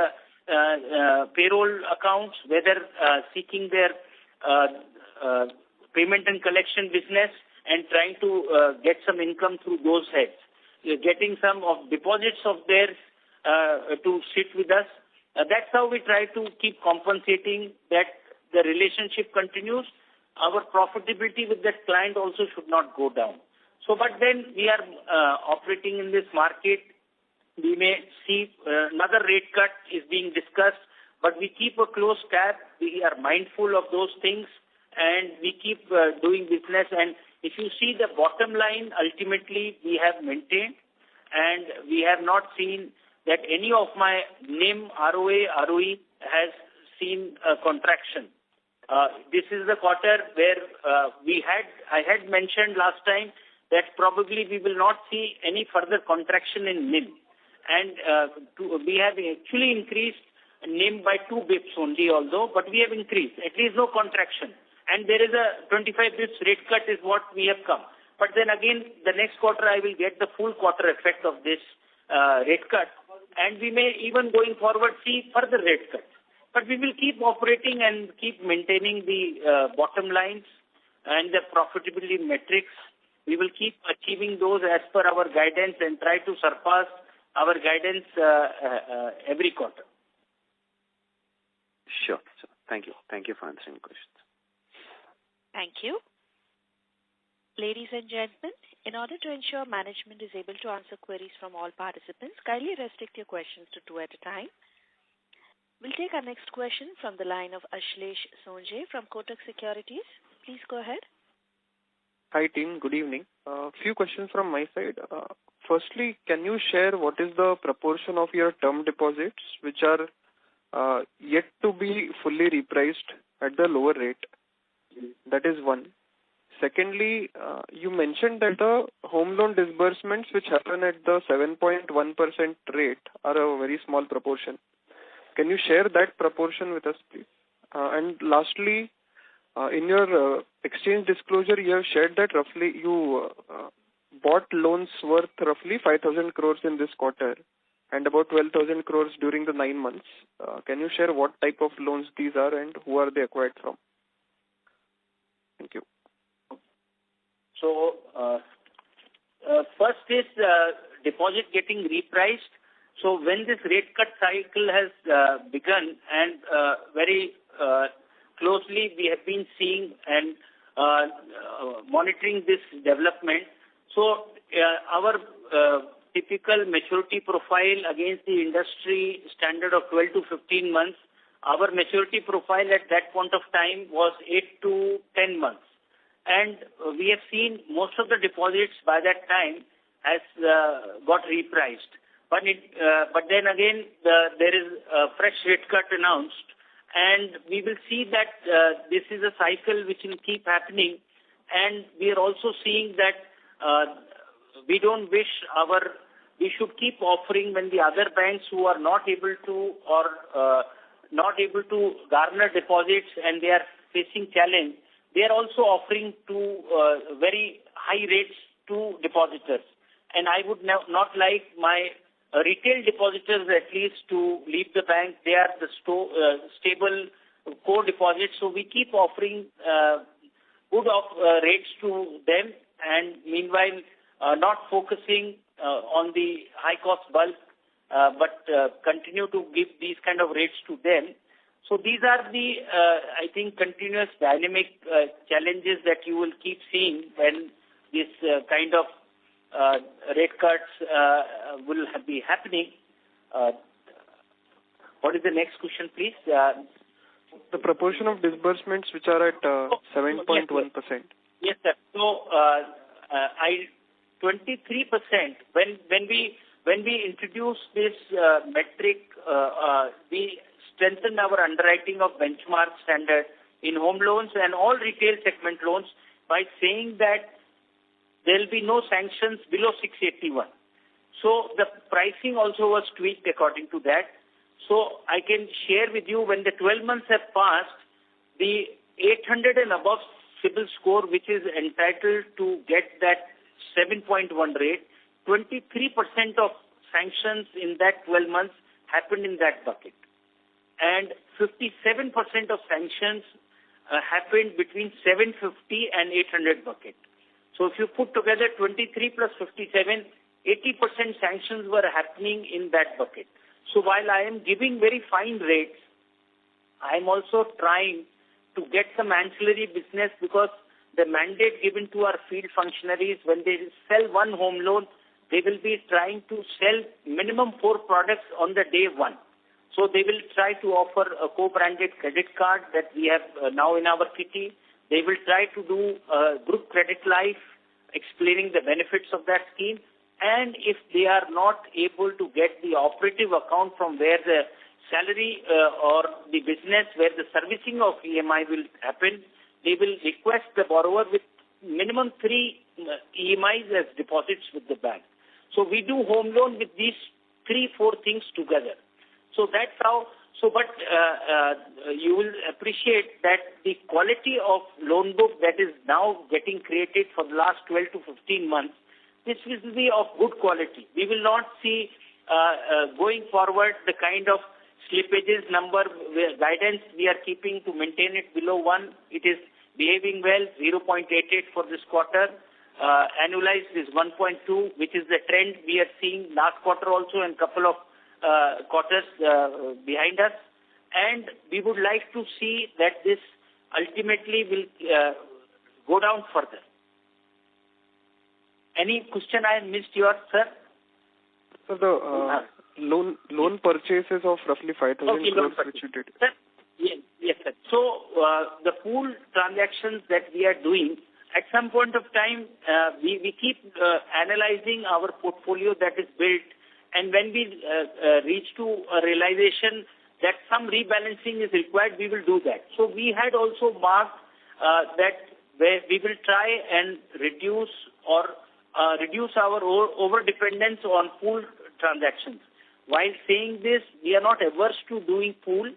payroll accounts, whether seeking their payment and collection business and trying to get some income through those heads. Getting some of deposits of theirs to sit with us. That's how we try to keep compensating that the relationship continues. Our profitability with that client also should not go down. So, but then we are operating in this market. We may see another rate cut is being discussed, but we keep a close tab. We are mindful of those things, and we keep doing business. And if you see the bottom line, ultimately we have maintained, and we have not seen that any of my NIM, ROA, ROE has seen a contraction. This is the quarter where I had mentioned last time that probably we will not see any further contraction in NIM. And we have actually increased NIM by 2 bips only, but we have increased. At least no contraction. And there is a 25 bips rate cut is what we have come. But then again, the next quarter I will get the full quarter effect of this rate cut. And we may even going forward see further rate cuts. But we will keep operating and keep maintaining the bottom lines and the profitability metrics. We will keep achieving those as per our guidance and try to surpass our guidance every quarter. Sure. Thank you. Thank you for answering questions. Thank you. Ladies and gentlemen, in order to ensure management is able to answer queries from all participants, kindly restrict your questions to 2 at a time. We'll take our next question from the line of Ashlesh Sonje from Kotak Securities. Please go ahead. Hi team, good evening. Few questions from my side. Firstly, can you share what is the proportion of your term deposits which are yet to be fully repriced at the lower rate? That is one. Secondly, you mentioned that the home loan disbursements which happen at the 7.1% rate are a very small proportion. Can you share that proportion with us, please? And lastly, in your exchange disclosure, you have shared that roughly you bought loans worth roughly 5,000 crores in this quarter and about 12,000 crores during the 9 months. Can you share what type of loans these are and who are they acquired from? Thank you. So, first is deposit getting repriced. So when this rate cut cycle has begun and very closely we have been seeing and monitoring this development. So our typical maturity profile against the industry standard of 12 to 15 months, our maturity profile at that point of time was 8 to 10 months. And we have seen most of the deposits by that time has got repriced. But then again, there is a fresh rate cut announced, and we will see that this is a cycle which will keep happening. And we are also seeing that we don't wish we should keep offering when the other banks who are not able to or not able to garner deposits and they are facing challenge, they are also offering to very high rates to depositors. And I would not like my retail depositors at least to leave the bank. They are the stable core deposits. So we keep offering good rates to them, and meanwhile not focusing on the high cost bulk, but continue to give these kind of rates to them. So these are the, I think, continuous dynamic challenges that you will keep seeing when this kind of rate cuts will be happening. What is the next question, please? The proportion of disbursements which are at 7.1%. Yes, sir. So 23%. When we introduced this metric, we strengthened our underwriting of benchmark standard in home loans and all retail segment loans by saying that there will be no sanctions below 681. So the pricing also was tweaked according to that. So I can share with you when the 12 months have passed, the 800 and above CIBIL score, which is entitled to get that 7.1 rate, 23% of sanctions in that 12 months happened in that bucket. And 57% of sanctions happened between 750 and 800 bucket. So if you put together 23 plus 57, 80% sanctions were happening in that bucket. So while I am giving very fine rates, I am also trying to get some ancillary business, because the mandate given to our field functionaries, when they sell one home loan, they will be trying to sell minimum 4 products on the day one. So they will try to offer a co-branded credit card that we have now in our kitty. They will try to do group credit life, explaining the benefits of that scheme. And if they are not able to get the operative account from where the salary or the business where the servicing of EMI will happen, they will request the borrower with minimum 3 EMIs as deposits with the bank. So we do home loan with these 3-4 things together. So that's how. So, but you will appreciate that the quality of loan book that is now getting created for the last 12 to 15 months, this will be of good quality. We will not see going forward the kind of slippages number guidance we are keeping to maintain it below 1. It is behaving well, 0.88 for this quarter. Annualized is 1.2, which is the trend we are seeing last quarter also and couple of quarters behind us. And we would like to see that this ultimately will go down further. Any question I missed yours, sir? So loan purchases of roughly 5,000 crores which you did. Sir, yes, sir. So the pool transactions that we are doing, at some point of time, we keep analyzing our portfolio that is built, and when we reach to a realization that some rebalancing is required, we will do that. So we had also marked that where we will try and reduce our over-dependence on pool transactions. While saying this, we are not averse to doing pool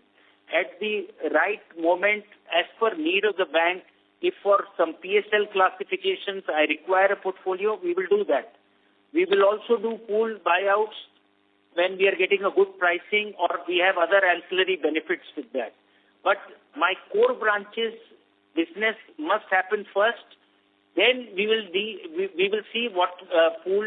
at the right moment as per need of the bank. If for some PSL classifications I require a portfolio, we will do that. We will also do pool buyouts when we are getting a good pricing or we have other ancillary benefits with that. But my core branches business must happen first. Then we will see what pool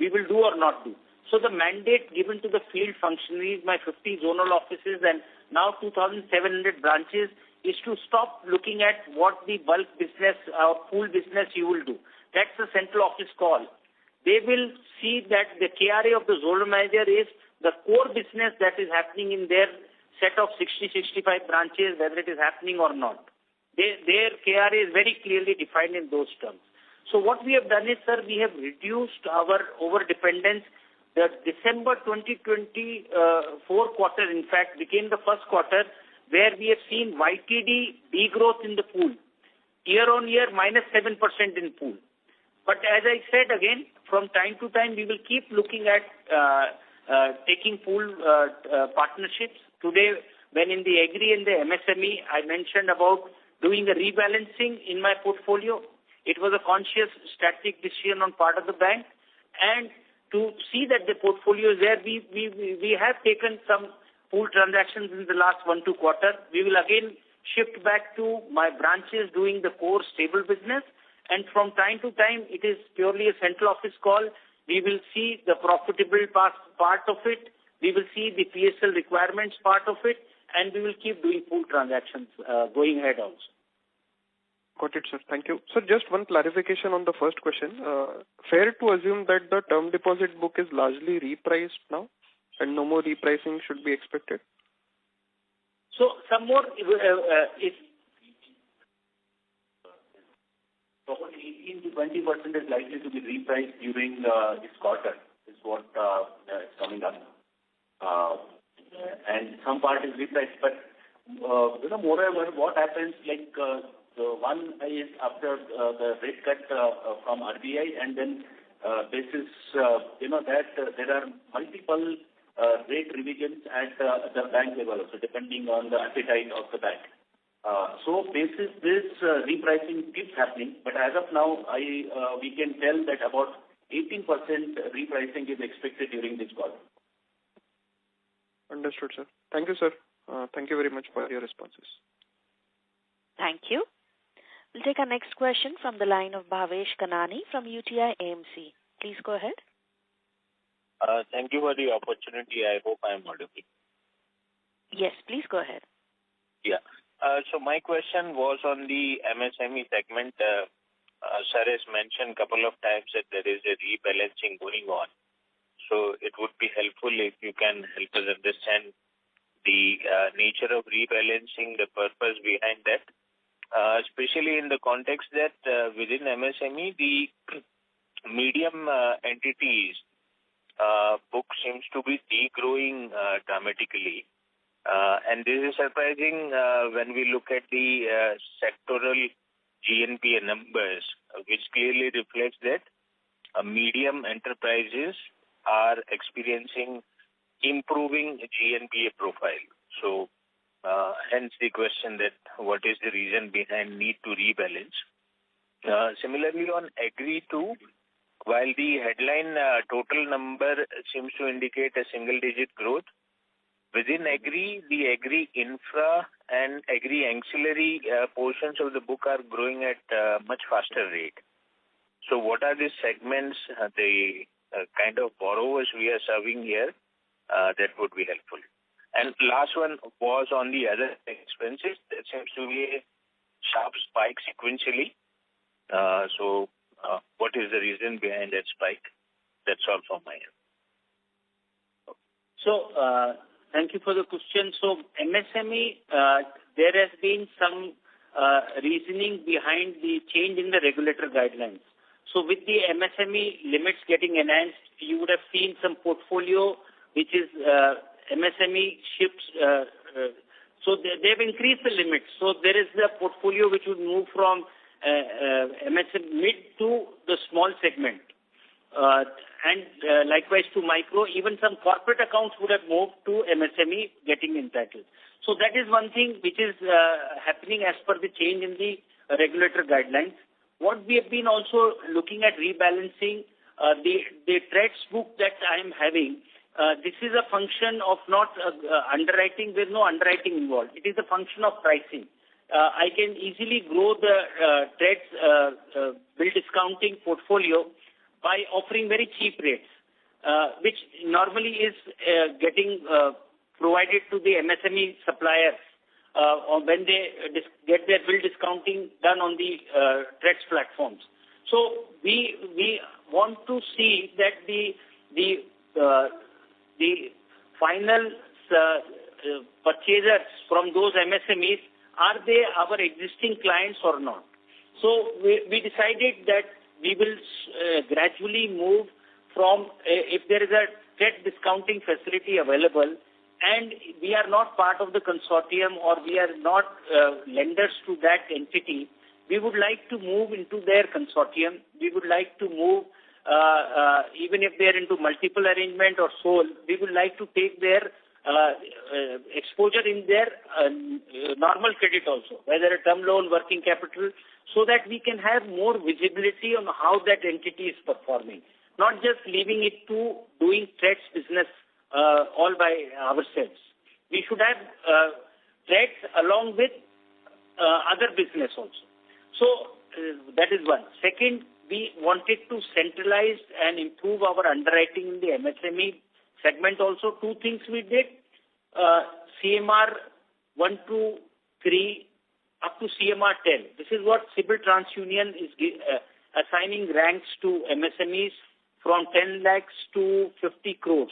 we will do or not do. So the mandate given to the field functionaries, my 50 zonal offices and now 2,700 branches, is to stop looking at what the bulk business or pool business you will do. That's the central office call. They will see that the KRA of the zonal manager is the core business that is happening in their set of 60-65 branches, whether it is happening or not. Their KRA is very clearly defined in those terms. So what we have done is, sir, we have reduced our over-dependence. The December 2024 quarter, in fact, became the first quarter where we have seen YTD degrowth in the pool. Year on year, -7% in pool. But as I said again, from time to time, we will keep looking at taking pool partnerships. Today, when in the agri and the MSME, I mentioned about doing a rebalancing in my portfolio. It was a conscious strategic decision on part of the bank. And to see that the portfolio is there, we have taken some pool transactions in the last 1-2 quarters. We will again shift back to my branches doing the core stable business. And from time to time, it is purely a central office call. We will see the profitable part of it. We will see the PSL requirements part of it. And we will keep doing pool transactions going ahead also. Got it, sir. Thank you. So just one clarification on the first question. Fair to assume that the term deposit book is largely repriced now and no more repricing should be expected? So some more, if 18 to 20% is likely to be repriced during this quarter, is what is coming up. And some part is repriced, but moreover, what happens, like the one is after the rate cut from RBI, and then basis, that there are multiple rate revisions at the bank level also, depending on the appetite of the bank. So basis this repricing keeps happening, but as of now, we can tell that about 18% repricing is expected during this quarter. Understood, sir. Thank you, sir. Thank you very much for your responses. Thank you. We'll take our next question from the line of Bhavesh Kanani from UTI AMC. Please go ahead. Thank you for the opportunity. I hope I am audible. Yes, please go ahead. Yeah. So my question was on the MSME segment. Sir has mentioned a couple of times that there is a rebalancing going on. So it would be helpful if you can help us understand the nature of rebalancing, the purpose behind that, especially in the context that within MSME, the medium entities book seems to be degrowing dramatically. And this is surprising when we look at the sectoral GNPA numbers, which clearly reflects that medium enterprises are experiencing improving GNPA profile. So hence the question that what is the reason behind need to rebalance. Similarly on Agri 2, while the headline total number seems to indicate a single-digit growth, within Agri, the Agri infra and Agri ancillary portions of the book are growing at a much faster rate. So what are the segments, the kind of borrowers we are serving here? That would be helpful. And last one was on the other expenses. There seems to be a sharp spike sequentially. So what is the reason behind that spike? That's all from my end. So, thank you for the question. So, MSME, there has been some reasoning behind the change in the regulator guidelines. So, with the MSME limits getting enhanced, you would have seen some portfolio which is MSME ships. So, they've increased the limits. So, there is a portfolio which would move from MSME mid to the small segment. And likewise to micro, even some corporate accounts would have moved to MSME getting entitled. So that is one thing which is happening as per the change in the regulator guidelines. What we have been also looking at rebalancing the trades book that I am having. This is a function of not underwriting. There is no underwriting involved. It is a function of pricing. I can easily grow the trades bill discounting portfolio by offering very cheap rates, which normally is getting provided to the MSME suppliers when they get their bill discounting done on the trades platforms. So we want to see that the final purchasers from those MSMEs, are they our existing clients or not? So we decided that we will gradually move from, if there is a trade discounting facility available and we are not part of the consortium or we are not lenders to that entity, we would like to move into their consortium. We would like to move, even if they are into multiple arrangement or sole, we would like to take their exposure in their normal credit also, whether a term loan, working capital, so that we can have more visibility on how that entity is performing, not just leaving it to doing trades business all by ourselves. We should have trades along with other business also. So that is one. Second, we wanted to centralize and improve our underwriting in the MSME segment also. Two things we did, CMR 1 to 3 up to CMR 10. This is what Siegel TransUnion is assigning ranks to MSMEs from 10 lakhs to 50 crores.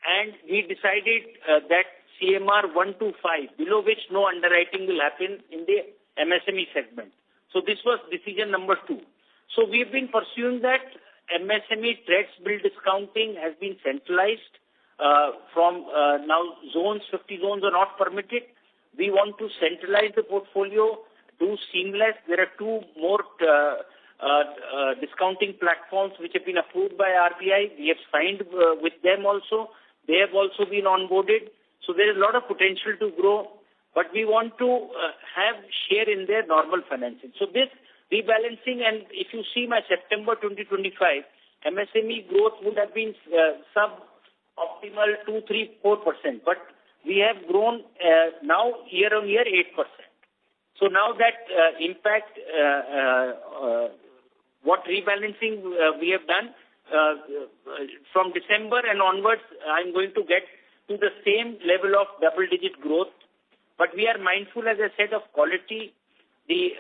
And we decided that CMR 1 to 5, below which no underwriting will happen in the MSME segment. So this was decision number 2. So we've been pursuing that. MSME trades bill discounting has been centralized from now zones, 50 zones are not permitted. We want to centralize the portfolio, do seamless. There are 2 more discounting platforms which have been approved by RBI. We have signed with them also. They have also been onboarded. So there is a lot of potential to grow, but we want to have share in their normal financing. So this rebalancing, and if you see my September 2025, MSME growth would have been sub-optimal 2, 3, 4%, but we have grown now year on year 8%. So now that impact, what rebalancing we have done, from December and onwards, I'm going to get to the same level of double-digit growth. But we are mindful, as I said, of quality. The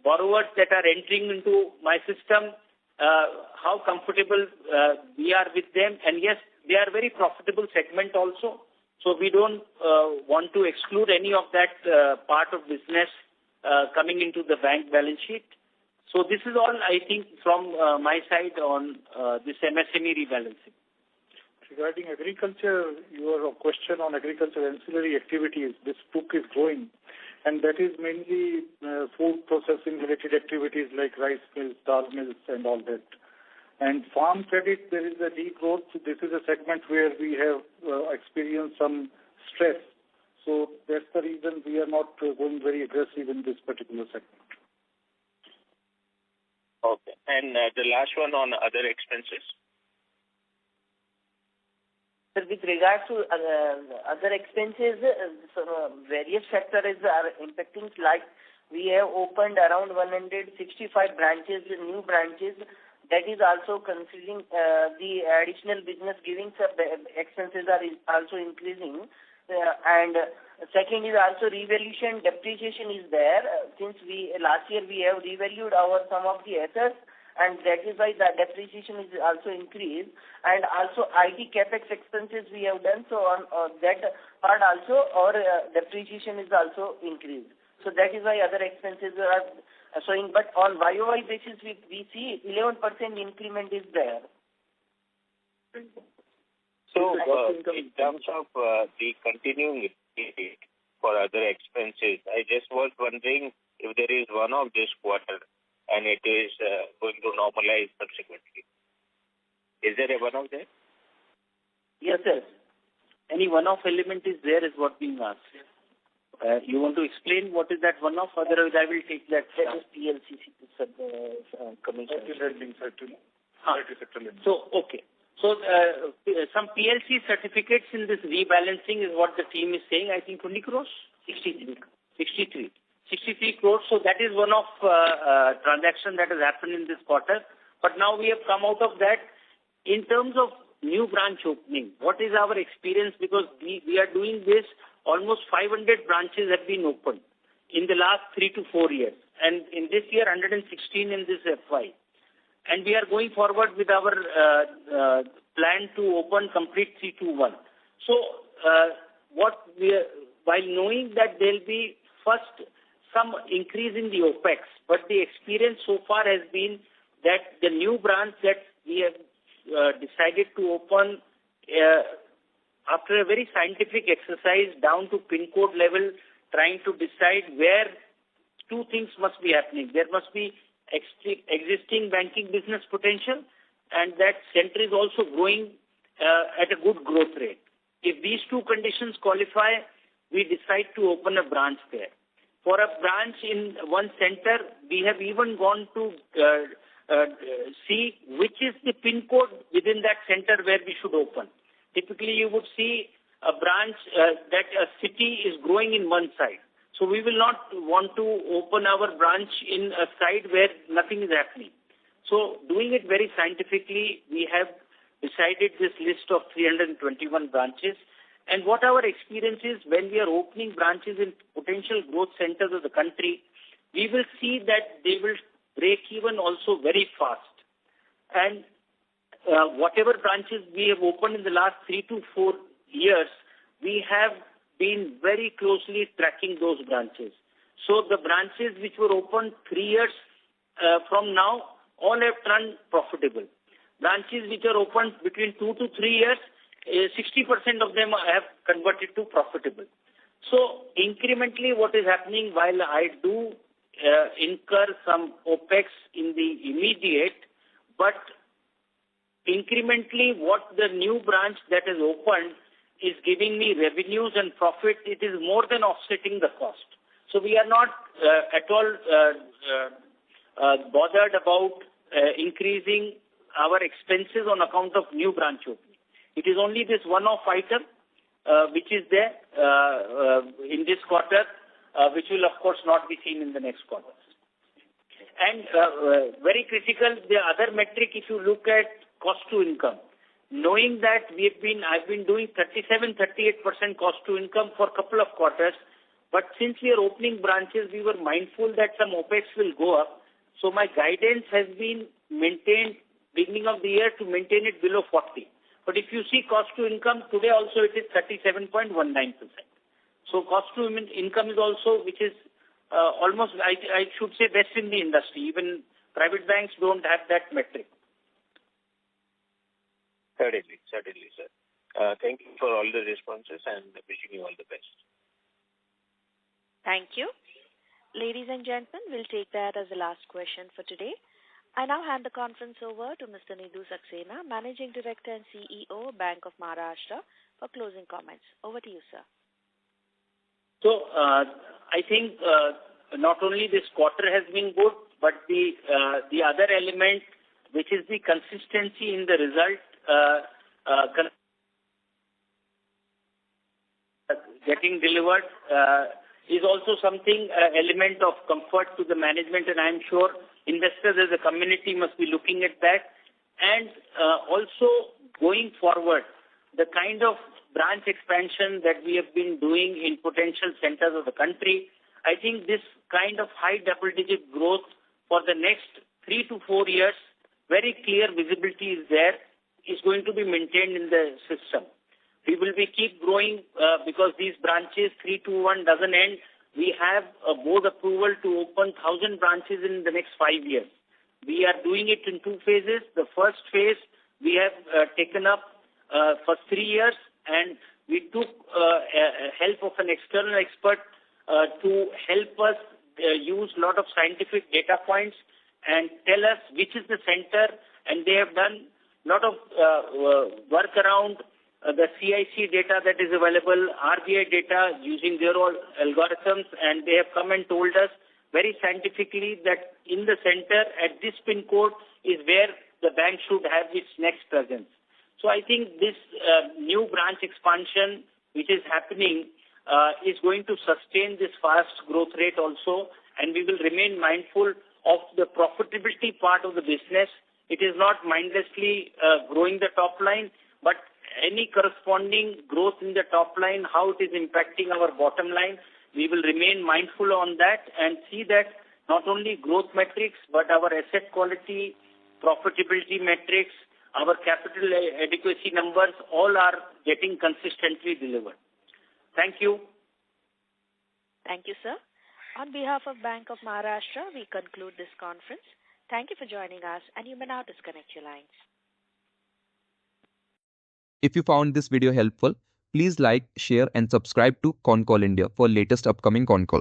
borrowers that are entering into my system, how comfortable we are with them. And yes, they are very profitable segment also. So we don't want to exclude any of that part of business coming into the bank balance sheet. So this is all, I think, from my side on this MSME rebalancing. Regarding agriculture, your question on agriculture ancillary activities, this book is growing, and that is mainly food processing related activities like rice mills, dal mills, and all that. And farm credit, there is a degrowth. This is a segment where we have experienced some stress. So that's the reason we are not going very aggressive in this particular segment. Okay. And the last one on other expenses. Sir, with regards to other expenses, various factors are impacting. Like we have opened around 165 branches, new branches. That is also considering the additional business giving expenses are also increasing. And second is also revaluation, depreciation is there. Since last year we have revalued some of the assets, and that is why the depreciation is also increased, and also IT capex expenses we have done. So on that part also our depreciation is also increased. So that is why other expenses are showing. But on YOY basis, we see 11% increment is there. So in terms of the continuing for other expenses, I just was wondering if there is one-off this quarter and it is going to normalize subsequently. Is there a one-off there? Yes, sir. Any one-off element is there is what being asked. You want to explain what is that one-off? Otherwise, I will take that. That is PLC commission. So, okay. So, some PLC certificates in this rebalancing is what the team is saying. I think 20 crores? 63 crores. So that is one of transaction that has happened in this quarter. But now we have come out of that. In terms of new branch opening, what is our experience? Because we are doing this, almost 500 branches have been opened in the last 3 to 4 years. And in this year, 116 in this FY. And we are going forward with our plan to open complete 321. So, while knowing that there will be first some increase in the OPEX, but the experience so far has been that the new branch that we have decided to open after a very scientific exercise down to pin code level, trying to decide where two things must be happening. There must be existing banking business potential, and that center is also growing at a good growth rate. If these two conditions qualify, we decide to open a branch there. For a branch in one center, we have even gone to see which is the pin code within that center where we should open. Typically, you would see a branch that a city is growing in one side. So we will not want to open our branch in a side where nothing is happening. So doing it very scientifically, we have decided this list of 321 branches. And what our experience is, when we are opening branches in potential growth centers of the country, we will see that they will break even also very fast. And whatever branches we have opened in the last 3 to 4 years, we have been very closely tracking those branches. So the branches which were opened 3 years from now, all have turned profitable. Branches which are opened between 2 to 3 years, 60% of them have converted to profitable. So incrementally what is happening, while I do incur some OPEX in the immediate, but incrementally what the new branch that is opened is giving me revenues and profit, it is more than offsetting the cost. So we are not at all bothered about increasing our expenses on account of new branch opening. It is only this one-off item which is there in this quarter, which will of course not be seen in the next quarter. And very critical, the other metric, if you look at cost to income, knowing that I've been doing 37-38% cost to income for a couple of quarters, but since we are opening branches, we were mindful that some OPEX will go up. So my guidance has been maintained beginning of the year to maintain it below 40. But if you see cost to income, today also it is 37.19%. So cost to income is also, which is almost, I should say, best in the industry. Even private banks don't have that metric. Certainly, sir. Thank you for all the responses and wishing you all the best. Thank you. Ladies and gentlemen, we'll take that as the last question for today. I now hand the conference over to Mr. Nidhu Saxena, Managing Director and CEO, Bank of Maharashtra, for closing comments. Over to you, sir. So, I think not only this quarter has been good, but the other element, which is the consistency in the result, getting delivered, is also something, element of comfort to the management, and I'm sure investors as a community must be looking at that. And also going forward, the kind of branch expansion that we have been doing in potential centers of the country, I think this kind of high double-digit growth for the next 3 to 4 years, very clear visibility is there, is going to be maintained in the system. We will be keep growing because these branches 321 doesn't end. We have a board approval to open 1,000 branches in the next 5 years. We are doing it in 2 phases. The first phase we have taken up for 3 years, and we took help of an external expert to help us use a lot of scientific data points and tell us which is the center, and they have done a lot of work around the CIC data that is available, RBI data using their own algorithms, and they have come and told us very scientifically that in the center at this pin code is where the bank should have its next presence. So I think this new branch expansion which is happening is going to sustain this fast growth rate also, and we will remain mindful of the profitability part of the business. It is not mindlessly growing the top line, but any corresponding growth in the top line, how it is impacting our bottom line, we will remain mindful on that and see that not only growth metrics, but our asset quality, profitability metrics, our capital adequacy numbers, all are getting consistently delivered. Thank you. Thank you, sir. On behalf of Bank of Maharashtra, we conclude this conference. Thank you for joining us, and you may now disconnect your lines. If you found this video helpful, please like, share and subscribe to Concall India for latest upcoming Concall.